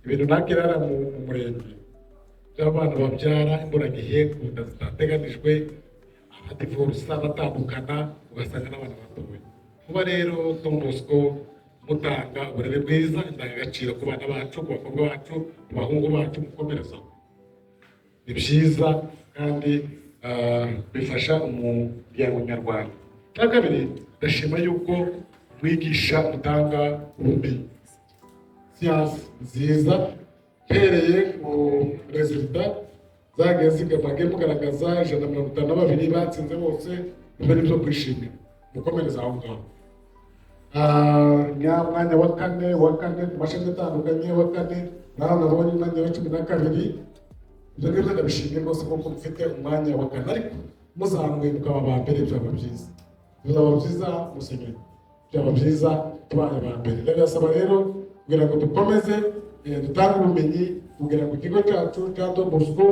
Ibintu nakirara mu murenge by'abana babyara imburagihe, inda zitateganijwe, abadivorusa batandukana, ugasanga n'abana batoya. Kuba rero Don Bosco mutanga uburere bwiza, indangagaciro ku bana bacu, ku bakobwa bacu, ku bahungu bacu, mukomereza, ni byiza kandi bifasha umuryango nyarwanda. Cya kabiri, ndashima yuko mwigisha mutanga ubumenyi, siyansi nziza, mpereye ku resulta zagiye zigamage mugaragaza 152 batsinze bose, ibyo ni byo kwishimira, mukomereza aho ngaho. Mwanya wa kane ku mashami atandukanye, wa kane naho nabonye umwanya wa 12. Ibyo ngibyo ndabishimiye rwose kuko mufite umwanya wa kane, ariko muzamuye mukaba ba mbere, byaba byiza. Bizaba byiza Musenyeri, byaba byiza tubaye ba mbere. Ndabasaba rero kugira ngo dukomeze dutanga ubumenyi, kugira ngo ikigo cyacu cya Don Bosco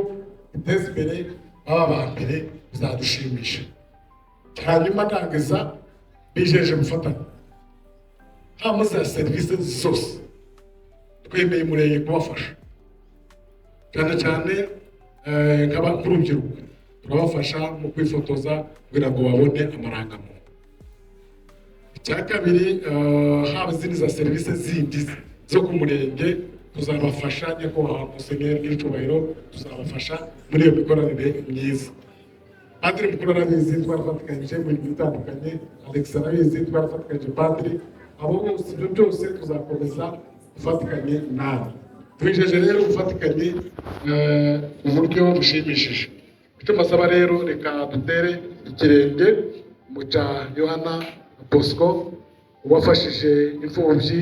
giteze imbere, baba ba mbere, bizadushimisha. Hanyuma ndangiza bijeje gufatanya haba za serivisi zose twemeye umurenge kubafasha cyane cyane nk'urubyiruko turabafasha mu kwifotoza kugira ngo babone amarangamuntu. Icya kabiri haba izindi za serivisi zindi zo ku murenge tuzabafasha nyakubahwa musenyeri n'icyubahiro tuzabafasha muri iyo mikoranire myiza. Padiri mukuru arabizi twarafatikanyije mu bintu bitandukanye, Alex arabizi twarafatikanyije padiri, abo bose ibyo byose tuzakomeza gufatikanye nawe. Twijeje rero gufatikanye mu buryo bushimishije. Icyo mbasaba rero reka dutere ikirenge mu cya Yohana Bosco wafashije imfubyi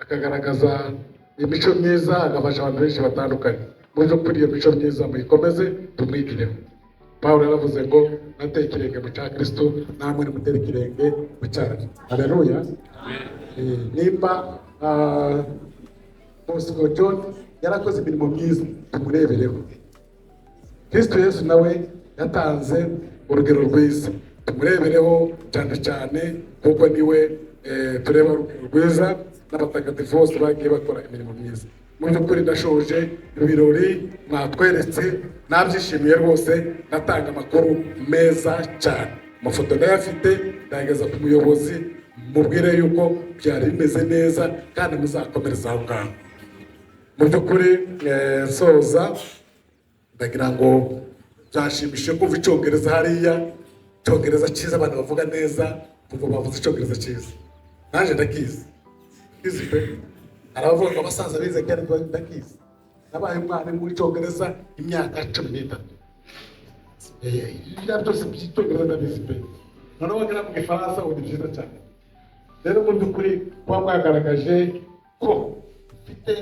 akagaragaza imico myiza agafasha abantu benshi batandukanye. Mu by'ukuri iyo mico myiza muyikomeze tumwigireho. Pawulo yaravuze ngo nateye ikirenge mu cya Kristo namwe nimutere ikirenge mu cyanyu. Haleluya. Nimba Bosco John yarakoze imirimo myiza tumurebereho. Kristo Yesu nawe yatanze urugero rwiza tumurebereho cyane cyane kuko niwe tureba urugero rwiza n'abatagatifu bose bagiye bakora imirimo myiza. Mu by'ukuri ndashoje ibirori mwatweretse nabyishimiye rwose, natanga amakuru meza cyane, amafoto ndayafite ndayageza ku muyobozi mubwire yuko byari bimeze neza kandi muzakomereza aho ngaho. Mu by'ukuri soza ndagira ngo byashimishije kumva icyongereza hariya, icyongereza cyiza abantu bavuga neza kuko bavuze icyongereza cyiza, nanjye ndakizi pe. Hari abavuga ngo abasaza bize cyane ndakizi, nabaye umwarimu w'icyongereza imyaka 13. Ibyo byose by'icyongereza ndabizi pe, noneho bagera mu gifaransa ubu ni byiza cyane. Rero mu by'ukuri kuba mwagaragaje ko ufite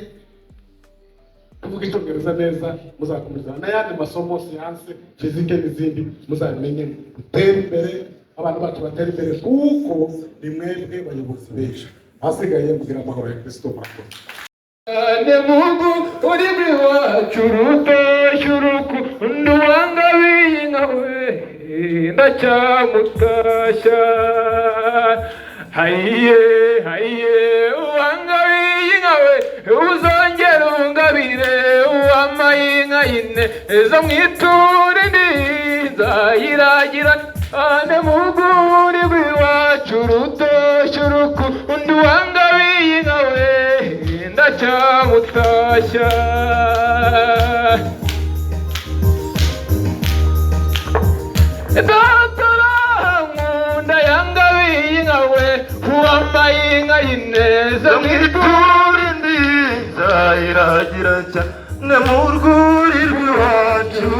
kuvuga icyongereza neza, muzakomeza n'ayandi masomo siyanse fizike n'izindi muzabimenye, mutere imbere, abantu bacu batera imbere kuko ni mwebwe bayobozi benshi. Hasigaye mugira amahoro ya Kristo murakoze. Ne Mungu uri mwiwacu rutoshye urukundo wangabiye nkawe ndacyamutashya. Hayiye hayiye wangabiye nkawe uzongera ungabire uwamaye inka yine zo mwiture nzayiragira. Ne Mungu uri mwiwacu rutoshye urukundo wangabiye nkawe ndacyamutashya. Datora nkunda yangabiye nkawe uwambaye inka y'ineza mwiture nzayiragira cyane mu rwuri rw'iwacu.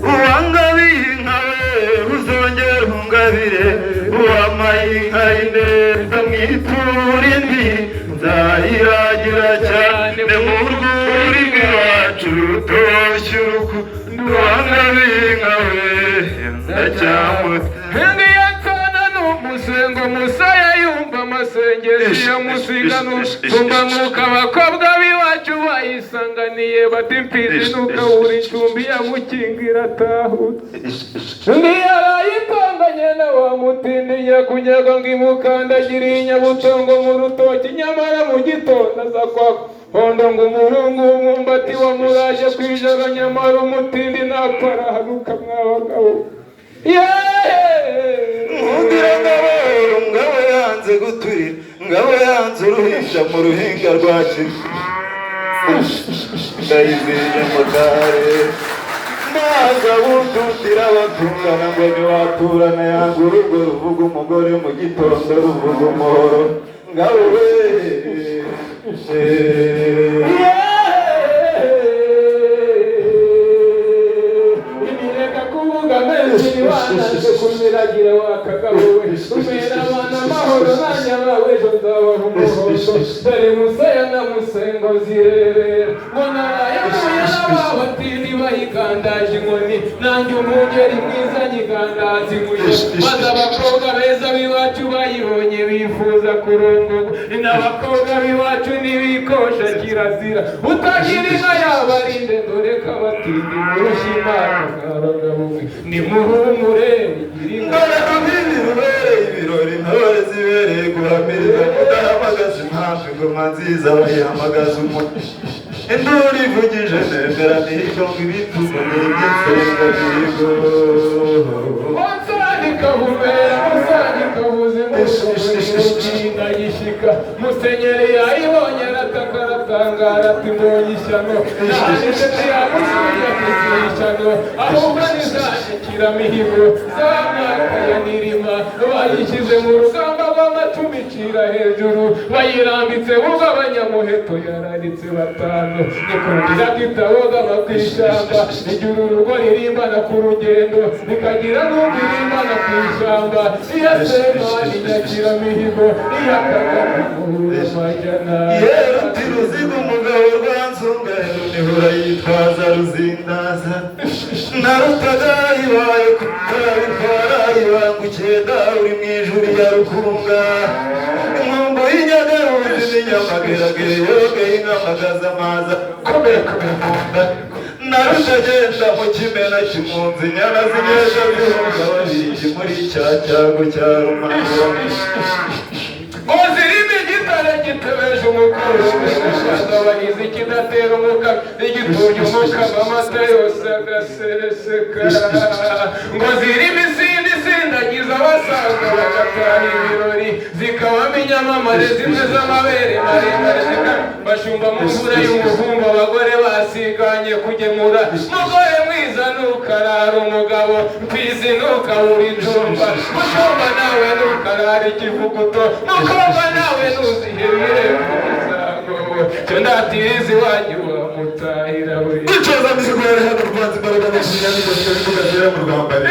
Uwangabiye nkawe uzongera ungabire uwambaye inka y'ineza mwiture nzayiragira cyane mu rwuri rw'iwacu rutoshye urukundo wangabiye nkawe ndacyamutashya. Musengo musaya yumva amasengesho ya musigano tumba mwuka abakobwa b'iwacu bayisanganiye bati mfizi nukabura incumbi ya mukingira atahutse. Ngiyo bayitonganye na wa mutindiye kunyaga ngo imukandagire inyabutongo mu rutoki, nyamara mu gitondo aza kwaka hondo ngo umuhungu w'umwumbati wamuraje kwijoro, nyamara umutindi napfa arahanuka mwabagabo. Nkundira ngabo yanze guturira, ngabo yanze uruhisha mu ruhinga rwa Kivu. Ndayizije mugare maze abututira batungana ngo ntiwaturana, yanga urugo ruvuga umugore mu gitondo ruvuga umuhoro. Ngabo we wanze kumiragira wakagabo we umera abana amahoro nanjye abawe ejo nzabaha umuhondo. Dore musaya na musengo zirerera munara abatindi bayigandaje inkoni nanjye umugeri mwiza nyigandaza inkoni maze abakobwa beza b'iwacu bayibonye bifuza kurongorwa n'abakobwa b'iwacu ntibikosha kirazira utagira inka yabarinde dore ko abatindi murusha imana mwabagabo mwe nimuhumure igira inka ibirori intore zibereye guhamiriza mudahamagaza impamvu ingoma nziza bayihamagaza umuti induru ivugije nemera nihishonga ibitugu n'ibyisenga birigo Musangi kahumera musangi kavuze mushobora yishika musenyeri yayibonye arataka aratangara ati mbonye ishyano nahise tiyamusubiza kisishano ahubwo nizashikira mihigo zamwaka ya nirima bayishyize mu rugamba rw'amacumu icira hejuru bayirambitse ubwo abanyamuheto yararitse batanu nikundira kitaboga bakwishamba igira urugo ririmbana ku rugendo rikagira n'undi ririmbana ku ishyamba iyasema inyakira mihigo iyakagana muhura amajana yeruti ruziga umugabo rwanzunga nihura yitwaza ruzindaza narutaga ibaye kutabitwara ibangukiye dawe uri mu ijuru ya rukunga inkombo y'inyagaruzi n'inyamageragere yoga y'inkamagaza amaza komera komera mu nda narutagenda mu kimena cy'impunzi inyana z'inyesha zihunga babiri muri cya cyago cya rumanga ngo zirimo igitare gitebeje umukuru w'umusaza bahize ikidatera umukara igitunye umukama amata yose agasereseka ngo zirimo izindi sindagiza abasaza bagataha ibirori zikabamo inyamamare zimwe z'amabere maremare bashumba mu mvura y'umuvumba abagore basiganye kugemura mugore mwiza nukarara umugabo mfizi nukabura ijumba mushumba nawe nukarara ikivuguto mukobwa nawe ntuzihebere cyo ndatiriza iwanyu wamutahira we icoza mihigo yari hano rwanza imbaraga makumyabiri n'ibyo bivuga zera mu rwambari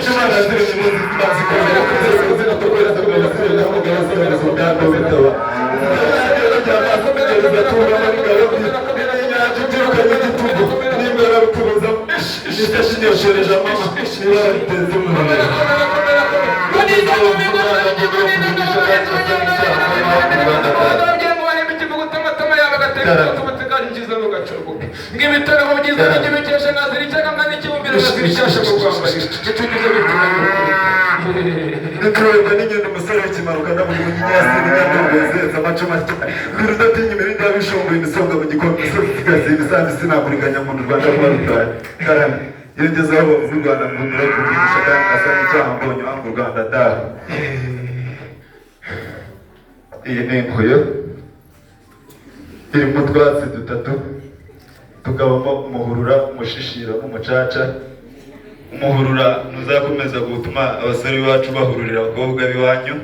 imana ziri mu muzi bazikorera kuzira kubera kubera kubera kubera kubera kubera kubera bigatura muri gahunda inyanja ibyirukanye igitugu n'imbere rukuruza n'itashi niyoshereje amama n'ibara riteze umuhanda ngibitaro byiza n'igibikesha nazirikeka ngana ikibumbiro nazirikesha mu Rwanda gitugize Nikuwebwa n'inyoni umusore w'ikimanuka ndavuga umunyasi n'inyandogozi amacuma birudatinya imirindi y'abishongoye imisonga mu gikombe imisozi isigaze imisambi sinakuriganya mu Rwanda rwa rutari karame iyo ngeze aho bavuga u Rwanda mbumira kuvugisha kandi asa n'icyaha mbonye wanga u Rwanda dawe iyi ni inkuyo irimo utwatsi dutatu tukabamo umuhurura umushishiro n'umucaca umuhurura ntuzakomeza gutuma abasore bacu bahururira abakobwa b'iwanyu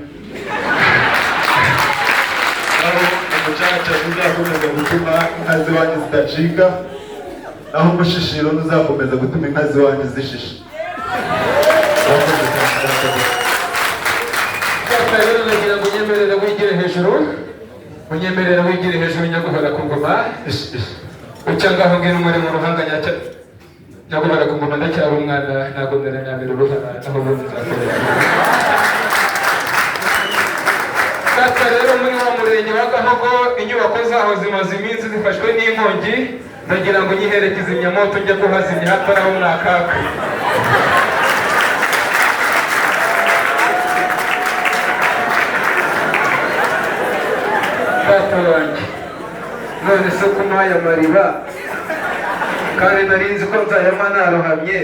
naho umucaca ntuzakomeza gutuma inka z'iwanyu zidacika naho umushishiro ntuzakomeza gutuma inka z'iwanyu zishisha rero nagira ngo unyemerere wigire hejuru unyemerere wigire hejuru nyaguhora ku ngoma uca ngaho ngena umurimo uruhanga nyaguhora ku ngoma ndacyari umwana ntabwo mbere na mbere uruhara aho ubundi nzakorera data rero muri wa murenge wa Gahogo inyubako zaho zimaze iminsi zifashwe n'inkongi ndagira ngo nyiherekeze imyamoto njya kuhazimya hataraho mwakaka data wanjye none se ko mpaye amariba kandi nari nzi ko nzayama narohamye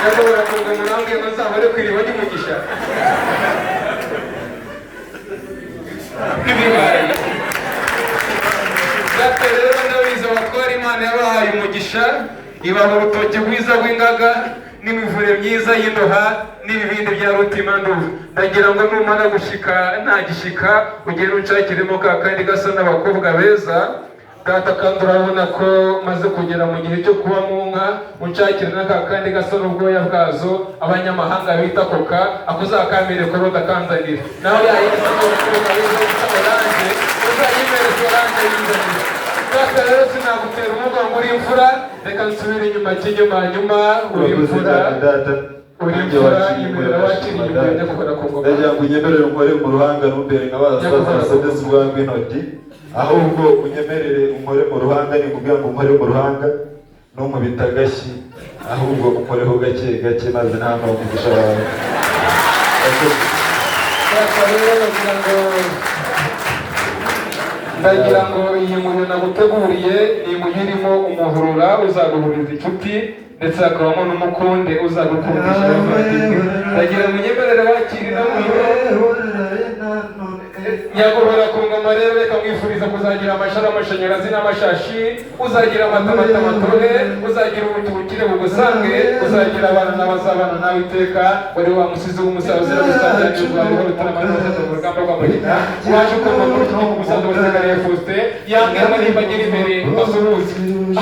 nyakubahwa kunga murambwiye ngo nzahore ku iriba ry'umugisha ntibibaye data rero ndabizi abatwara imana yabahaye umugisha ibaha urutoki rwiza rw'ingaga n'imivure myiza y'indoha n'ibibindi bya rutimanduru ndagira ngo numara gushika ntagishika ugere unshakiremo ka kandi gasa n'abakobwa beza data kandi urabona ko maze kugera mu gihe cyo kuba mu nka unshakire n'aka kandi gasa n'ubwoya bwazo abanyamahanga bita koka akuzakamire ko rudakanzanira naho yayisa n'abakobwa beza gusa oranje uzayimere oranje yinzanira data rero sinagutera umugongo muri imfura reka nsubire inyuma cy'inyuma uri imfura uri imfura yemerera wakira inyuma nyakubahwa ku ngoma ndagira ngo unyemerere unkore mu ruhanga ntumbere nk'abasaza basodetse urwanga intoki ahubwo unyemerere unkore mu ruhanga ni kugira ngo unkore mu ruhanga ntunkubita agashyi ahubwo unkoreho gake gake maze nta n'umugisha wawe ndagira ngo iyi muyo naguteguriye ni muyo irimo umuhurura uzaguhuriza inshuti ndetse hakabamo n'umukunde uzagukundisha abavandimwe ndagira ngo unyemerere wakira muyo nyagorora ku ngoma rero reka mwifuriza kuzagira amashara amashanyarazi n'amashashi uzagira amatamatore uzagira ubukire bugusange uzagira abana n'abazabana nawe iteka wari wa musizi w'umusaza uzira gusangira n'urwanda rw'urutarama n'abasaza mu rugamba rw'amahina waje ukoma muri iki gihugu umusaza wasigariye Faustin yambwira nimba agira imbere basuhuze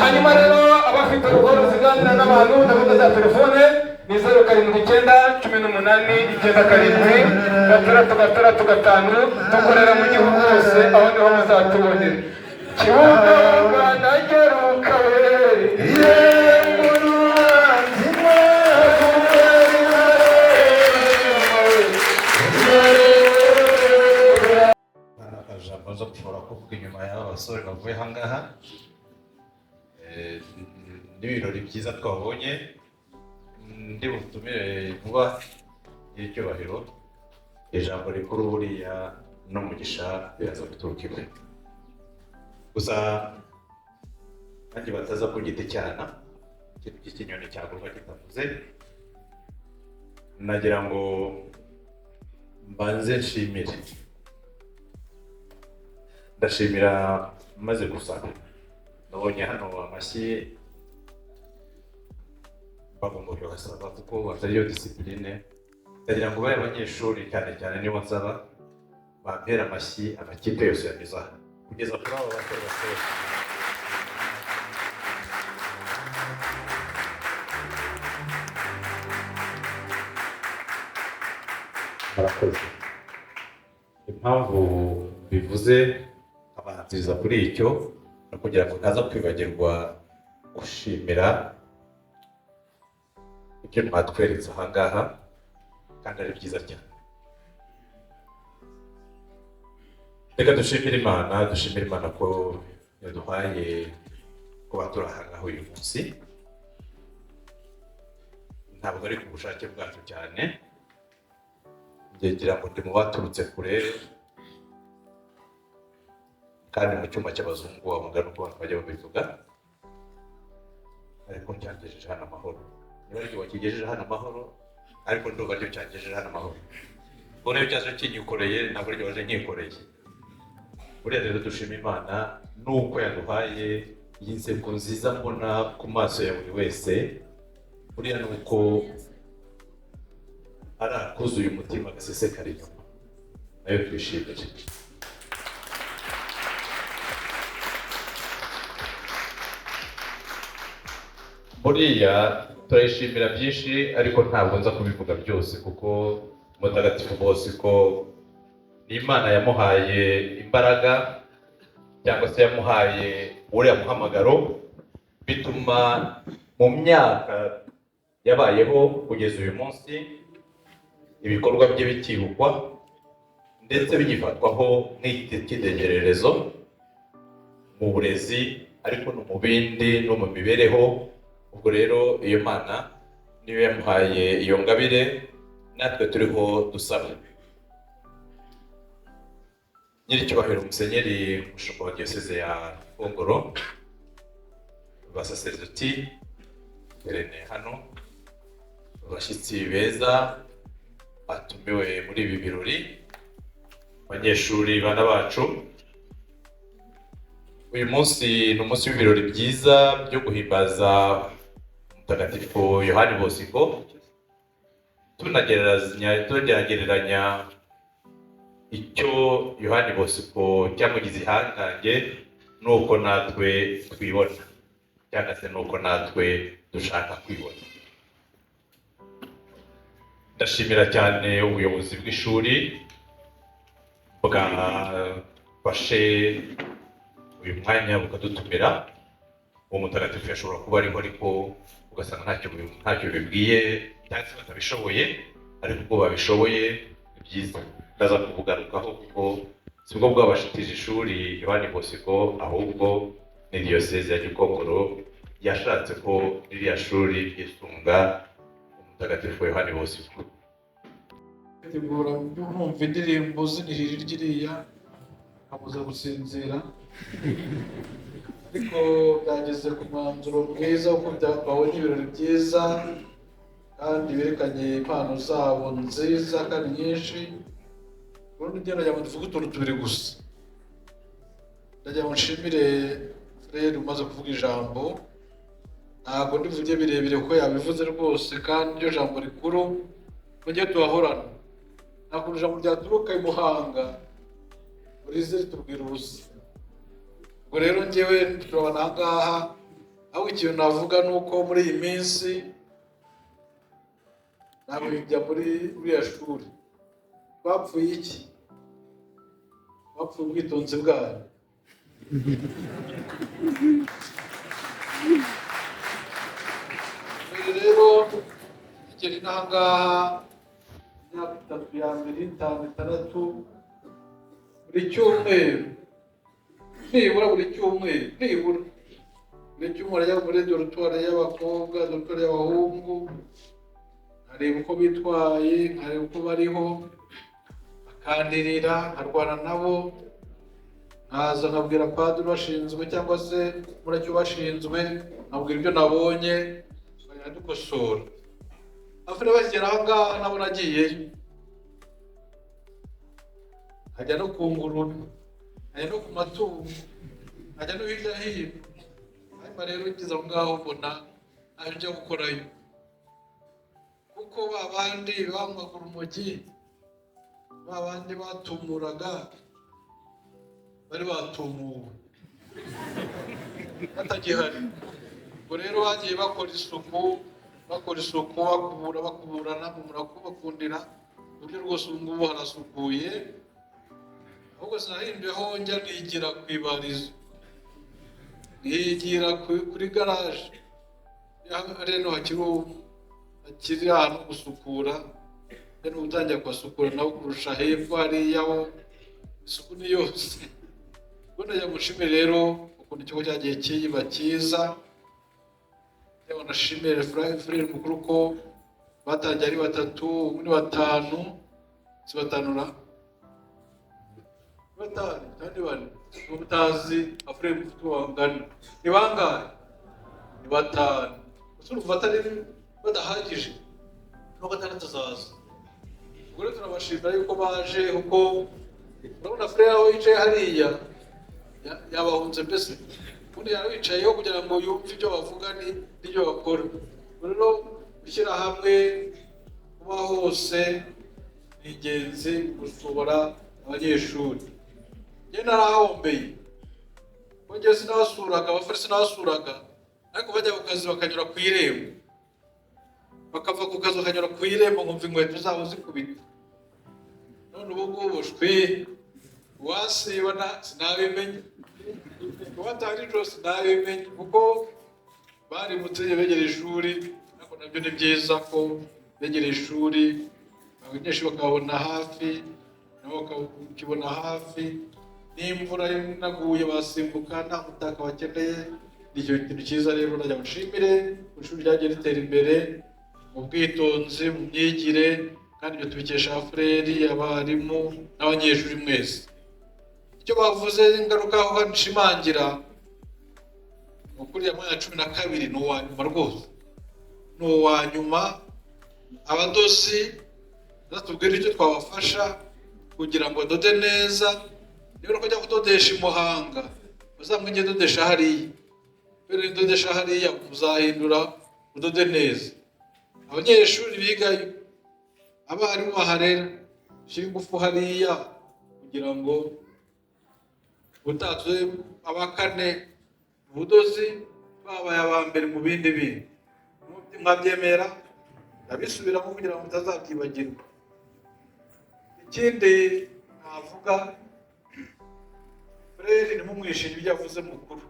hanyuma rero abafite urugo ruziganira n'abantu ndavuga za telefone ni 07 9 18 9 5 dukorera mu gihugu hose aho niho muzatubonera kibuga nageruka we akajambo zo gushobora kuvuga inyuma y'aba basore bavuye ahangaha n'ibirori byiza twabonye ndi butumire vuba y'icyubahiro ijambo rikuru buriya n'umugisha biraza guturuka iwe gusa nanjye bataza ku giti cyana cy'ikinyoni cyagurwa kitavuze nagira ngo mbanze nshimire ndashimira maze gusaba nabonye hano amashyi bagomba kugasaba kuko atariyo disipurine ndagira ngo babe abanyeshuri cyane cyane nibo nsaba bampera amashyi amakipe yose yanyuze aha kugeza kuri abo basore basore murakoze impamvu bivuze abanziriza kuri icyo no kugira ngo ntaza kwibagirwa gushimira ibyo mwatweretse ahangaha kandi ari byiza cyane reka dushimire imana ko yaduhaye kuba turi ahangaha uyu munsi ntabwo ari ku bushake bwacu cyane ngira ngo ndi mu baturutse kure kandi mu cyuma cy'abazungu wamugana uko abantu bajya babivuga ariko cyangejeje hano amahoro niba aricyo wakigejeje hano amahoro ariko ndumva aricyo cyangejeje hano amahoro ubwo rero cyaje kinyikoreye ntabwo aricyo waje nkikoreye buriya rero dushima imana nuko yaduhaye iyi nseko nziza mbona ku maso ya buri wese buriya nuko ari akuzuye umutima agasesekara inyuma nayo twishimire buriya turayishimira byinshi ariko ntabwo nza kubivuga byose kuko mutagatifu Bosiko ni Imana yamuhaye imbaraga cyangwa se yamuhaye uriya muhamagaro bituma mu myaka yabayeho kugeza uyu munsi ibikorwa bye bikibukwa ndetse bigifatwaho nk'icyitegererezo mu burezi ariko no mu bindi no mu mibereho ubwo rero iyo Mana niyo yamuhaye iyo ngabire natwe turiho dusaba nyiricyubahiro musenyeri umushumba wa diyoseze ya Ngoro basaserdoti Irene hano abashyitsi beza batumiwe muri ibi birori abanyeshuri bana bacu uyu munsi ni umunsi w'ibirori byiza byo guhimbaza Mutagatifu Yohani Bosiko tunagereranya icyo Yohani Bosiko cyamugize ihangange nuko natwe twibona cyangwa se nuko natwe dushaka kwibona ndashimira cyane ubuyobozi bw'ishuri bwafashe uyu mwanya bukadutumira uwo mutagatifu yashobora kuba ariho ariko ugasanga ntacyo bibwiye cyangwa se batabishoboye, ariko ubwo babishoboye ni byiza. Ndaza kubugarukaho kuko si bwo bwabashitije ishuri Yohani Bosco, ahubwo ni diyoseze ya Gikongoro yashatse ko ririya shuri ryisunga umutagatifu Yohani Bosco. Tegura numva indirimbo zinihira ryiriya nkabuza gusinzira, ariko byageze ku mwanzuro mwiza kuko babonye ibirori byiza kandi berekanye impano zabo nziza kandi nyinshi. Ubundi njye ngo tuvuge utuntu tubiri gusa. Ndagira ngo nshimire Frere umaze kuvuga ijambo, ntabwo ndivuge birebire kuko yabivuze rwose, kandi iryo jambo rikuru mujye tuhahorana. Ntabwo ijambo ryaturuka i Muhanga urize ritubwira ubusa. Ubwo rero njyewe turabona aha ngaha, aho ikintu navuga ni uko muri iyi minsi ntabwo bijya muri uriya shuri. Bapfuye iki? Bapfuye ubwitonzi bwayo. Rero igera inaha ngaha imyaka 3 ya mbere 5 6 buri cyumweru, nibura buri cyumweru, buri cyumweru ajya muri dorutwari y'abakobwa, dorutwari y'abahungu, nkareba uko bitwaye, nkareba uko bariho, akandirira, nkarwana nabo, nkaza nkabwira padiri bashinzwe cyangwa se muracyo bashinzwe, nkabwira ibyo nabonye, dukosora. Afite bagera aha ngaha nabo nagiyeyo, nkajya no ku ngurube, nkajya no ku matungo, nkajya no hirya hino. Hanyuma rero ngeze aho ngaho mbona ntayo njya gukorayo, kuko ba bandi banywaga urumogi, ba bandi batumuraga, bari batumuwe batagihari. Ubwo rero bagiye bakora isuku, bakuburana, murakubakundira uburyo rwose ubu ngubu harasukuye. Ahubwo sinahinduyeho njya nigira ku ibarizo, nigira kuri garaje rero hakiri ahantu gusukura, rero utangira kuhasukura nawe kurusha hepfo hariya ho isuku ni yose. Ubwo najya gushimira rero ukuntu ikigo cyagiye kiba cyiza. Yewe nashimire Frere mukuru ko batangiye ari 3, ubu ni 5, si 5 na 5 kandi bane ubutazi Frere mufite wangana ni bangahe? Ni 5. Usuru fatari badahagije no 6 zaza. Ubwo rero turabashimira yuko baje, kuko urabona Frere aho yicaye hariya yabahunze mbese, ubundi yarabicayeho kugira ngo yumve ibyo bavuga n'ibyo bakora. Rero gushyira hamwe kuba hose ni ingenzi gushobora abanyeshuri. Njye narahombeye, njye sinabasuraga, abafari sinabasuraga, ariko bajya ku kazi bakanyura ku irembo, bakava ku kazi bakanyura ku irembo, nkumva inkweto zabo zikubita. None ubu ngubu shwi wasiba sinabimenye, watari rwose nabimenye, kuko bari muteye begereye ishuri. Ariko nabyo ni byiza ko begereye ishuri, abanyeshuri bakabona hafi, nabo bakabona hafi. N'imvura inaguye basimbuka nta mutaka bakeneye. Nicyo kintu cyiza rero najya gushimire ishuri ryagiye ritera imbere mu bwitonzi, mu myigire, kandi ibyo tubikesha Frere, abarimu n'abanyeshuri mwese. Icyo bavuze ingaruka aho nshimangira ukuri ya mwaka 12 ni uwanyuma rwose, ni uwanyuma. Abadozi batubwira icyo twabafasha kugira ngo dode neza. Niba kujya kudodesha i Muhanga, bazamwenge dodesha hariya, bere dodesha hariya uzahindura udode neza. Abanyeshuri bigayo, abarimu baharera, shyira ingufu hariya kugira ngo utatse abakane ubudozi babaye abambere mu bindi bintu. Mwabyemera ndabisubiramo kugira ngo mutazabyibagirwa. Ikindi navuga, Frere ni mumwishimye ibyo yavuze mukuru.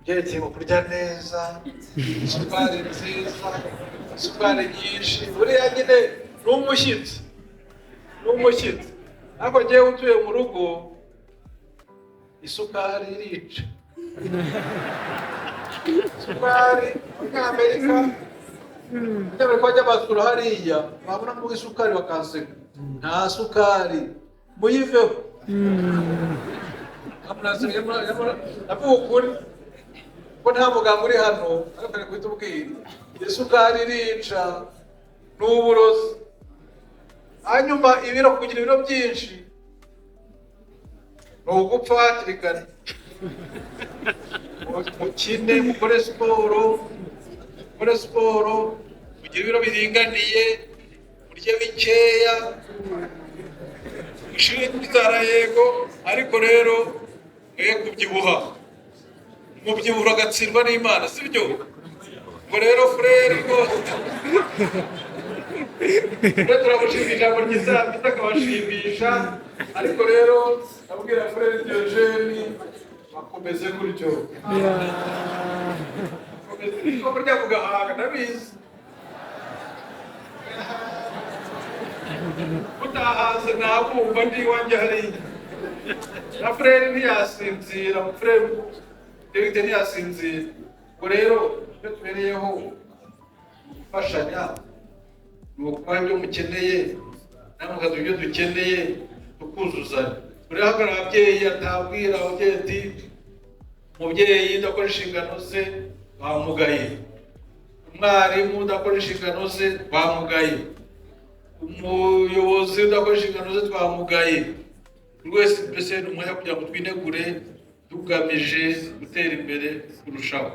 byerekeye mu kurya neza, isukari nziza, isukari nyinshi, buriya nyine ni umushyitsi, ariko njyewe utuye mu rugo isukari irica. Isukari muri Amerika bajya basura hariya babona mu isukari bakanseka, nta sukari muyiveho. Navuga ukuri ko nta muganga uri hano ariko ari kutubwira isukari irica n'uburozi. Hanyuma kugira ibiro byinshi ni ugupfa hakiri kare. Mukine, mukore siporo, mugire ibiro biringaniye, murye bikeya, ishuri rizara yego, ariko rero mwe kubyibuha, umubyibuho agatsindwa n'Imana, sibyo? Ngo rero frere rwose turamushimisha ijambo ryiza akabashimisha, ariko rero abwira frere Diogene bakomeze gutyo, ko burya kugahanga ndabizi utahaze ntabumva ndi iwanjye hariya na frere ntiyasinzira, frere David ntiyasinzira. Ubwo rero ibyo tubereyeho gufashanya ni ukubaha ibyo mukeneye namwe mukaduha ibyo dukeneye tukuzuzanya. Buriya hari ababyeyi atabwira ababyeyi ati umubyeyi udakora inshingano ze bamugaye, umwarimu udakora inshingano ze bamugaye, umuyobozi udakora inshingano ze twamugaye. Buri wese mbese ni umwanya kugira ngo twinegure tugamije gutera imbere kurushaho.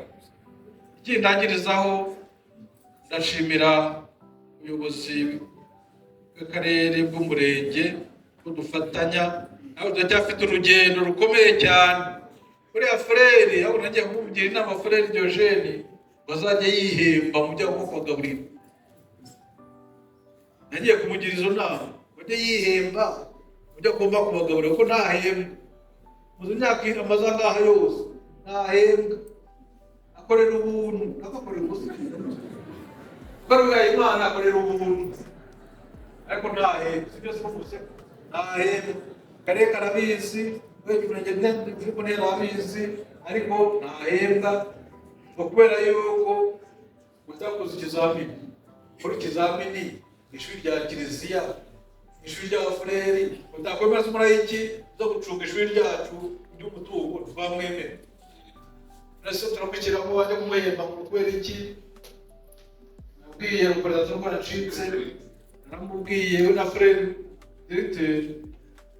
Ikindangirizaho ndashimira ubuyobozi bw'akarere bw'umurenge ko dufatanya, nawe turacyafite urugendo rukomeye cyane. Buriya frere aho nagiye kumugira inama frere Diogene bazajya yihemba mu byo agomba kubagaburira. Nagiye kumugira izo nama, bajya yihemba mu byo agomba kubagaburira ko ntahembwa. Muzi imyaka amaze angaha yose ntahembwa, akorera ubuntu, agakorera ubuzima. Ukarugaye Imana akorera ubuntu, ariko ntahembwa, sibyo se mvuze? Ntahembwa. Akarere karabizi, urenge ndiko nterabizi, ariko ntahembwa ngo kubera yuko utakoze ikizamini. Muri ikizamini ishuri rya kiliziya, ishuri rya frere, utakwemera umulayiki zo gucunga ishuri ryacu ry'umutungo twamwemera. Nase turakwikiramo wajya kumuhemba ngo kubera iki? Nabwiye representative ko nacitse, namubwiye we na frere directeur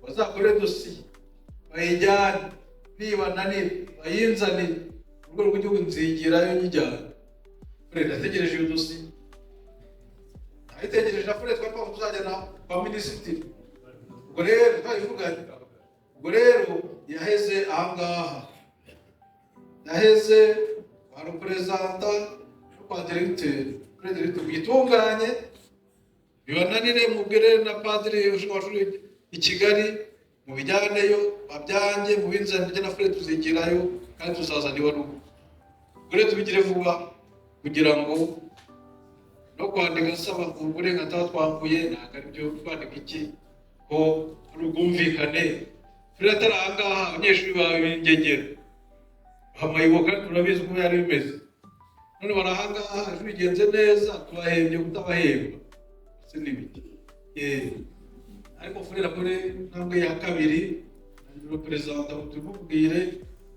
bazakore dosiye bayijyane, nibananira bayinzanire mu rwego rw'igihugu nzigirayo nyijyana. Frere nategereje iyo dosiye, nayitegereje na frere twapfa tuzajyana kwa minisitiri. Ubwo rero twabivuganye, ubwo rero yaheze ahangaha, yaheze kwa representa no kwa directeur. Directeur yitunganye bibananire mubwire na padiri w'ishuri i Kigali mu bijyaneyo babyange mu binzanire na frere tuzigirayo kandi tuzazana iwa rugo. Ubwo rero tubigire vuba kugira ngo no kwandika saba uburenganzira twambuye ntabwo ari byo kwandika iki ko ari ubwumvikane. Frere atari ahangaha abanyeshuri bawe b'ingegera bamayiboka turabizi uko yari bimeze, none barahangaha ejo bigenze neza tubahembye kutabahemba se n'ibiki. Ariko frere muri ntambwe ya kabiri representa tumubwire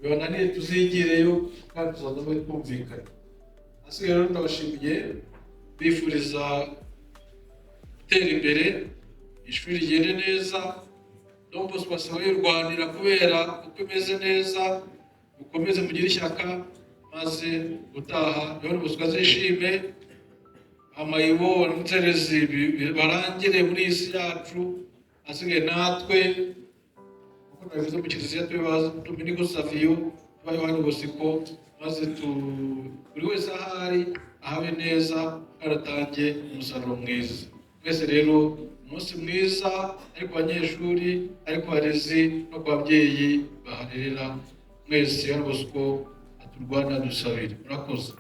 bibananiye tuzigireyo kandi tuzaza twumvikana. Asigaye rero ndabashimiye bifuriza gutera imbere, ishuri rigende neza. Don Bosco basaba y'urwanira kubera uko imeze neza, mukomeze mugire ishyaka maze gutaha Don Bosco azishime, amayibo n'inzerezi barangire muri iyi si yacu. Asigaye natwe uko nabivuze mu kiliziya Dominico Savio tubaye Don Bosco, maze buri wese ahari ahabe neza karatange umusaruro mwiza. Mwese rero umunsi mwiza, ariko abanyeshuri, ariko abarezi no ku babyeyi baharerera mwese Don Bosco turwana dusabire. Murakoze.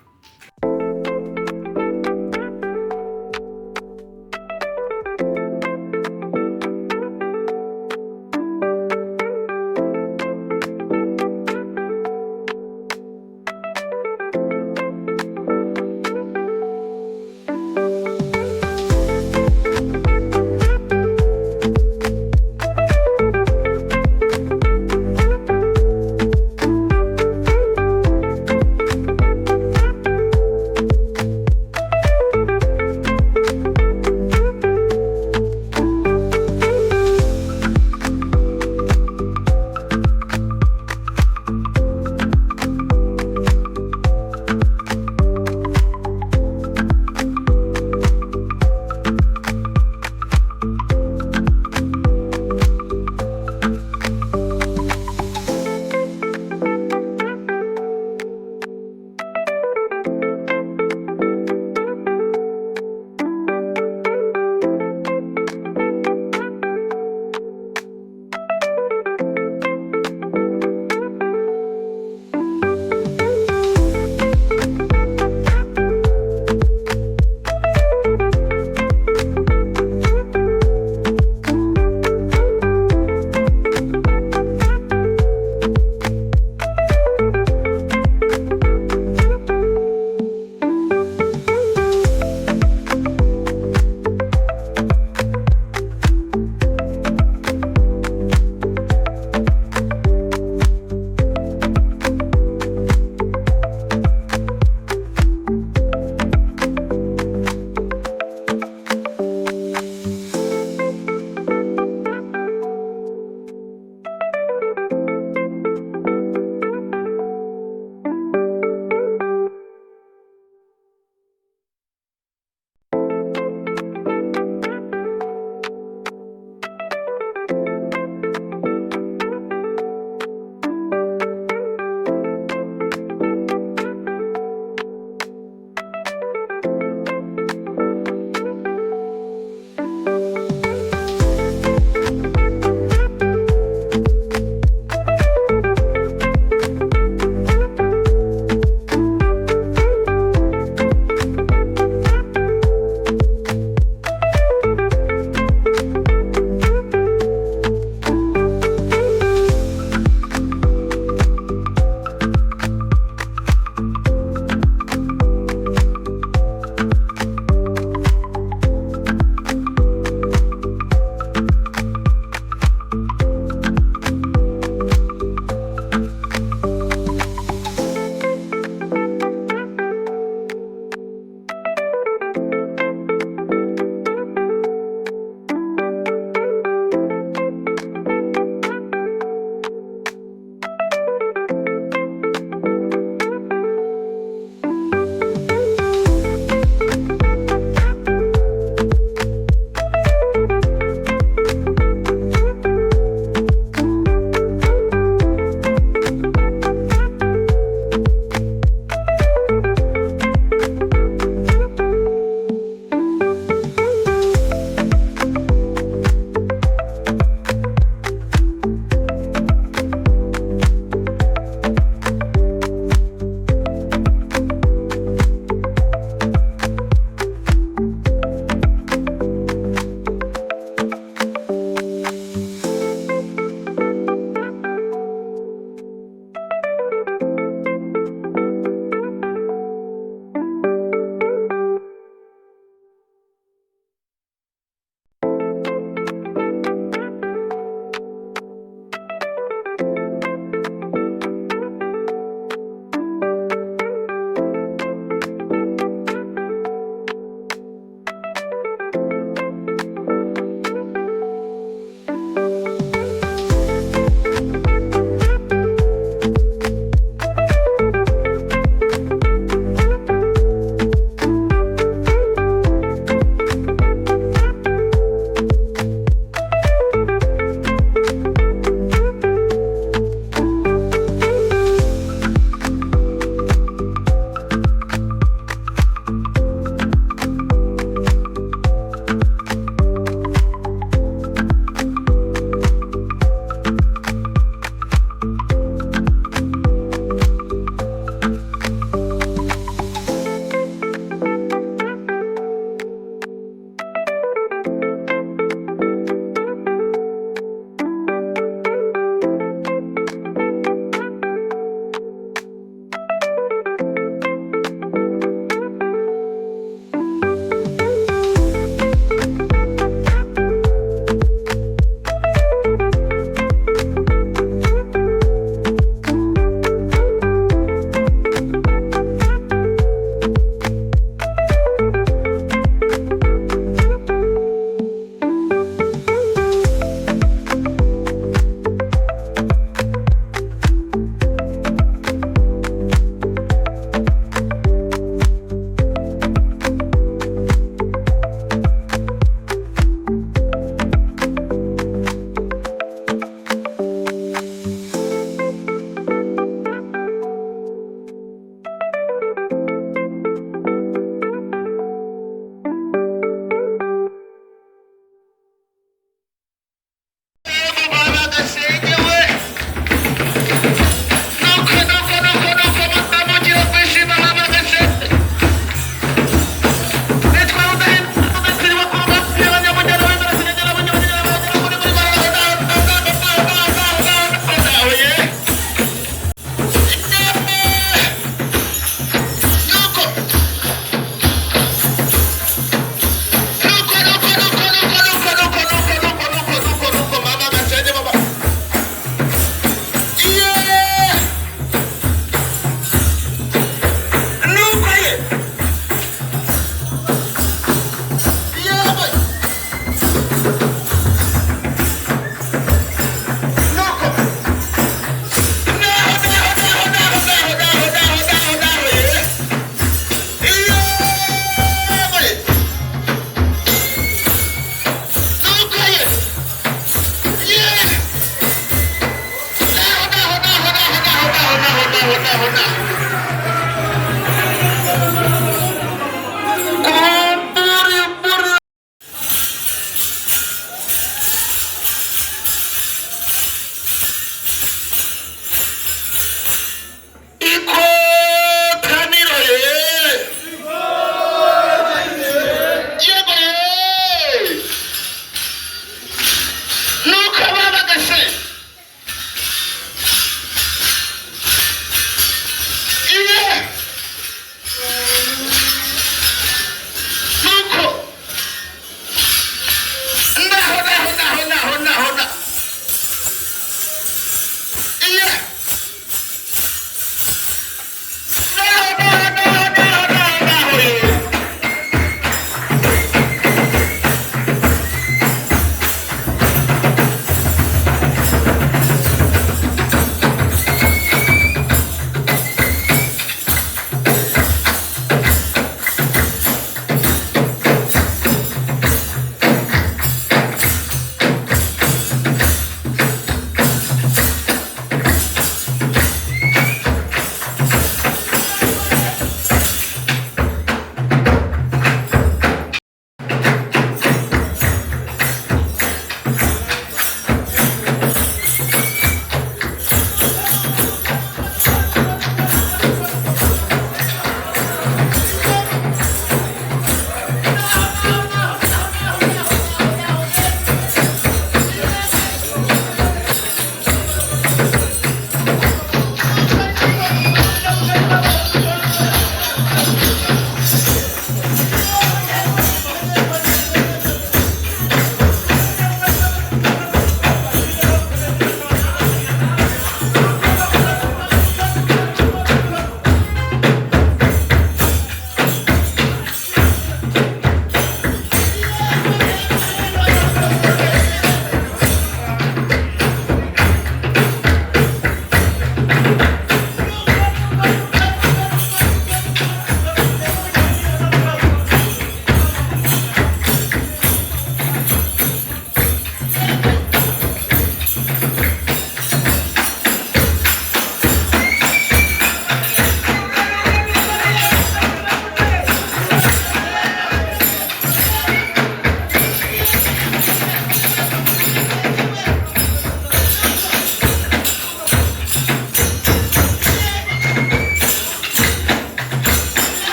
ngaho nawe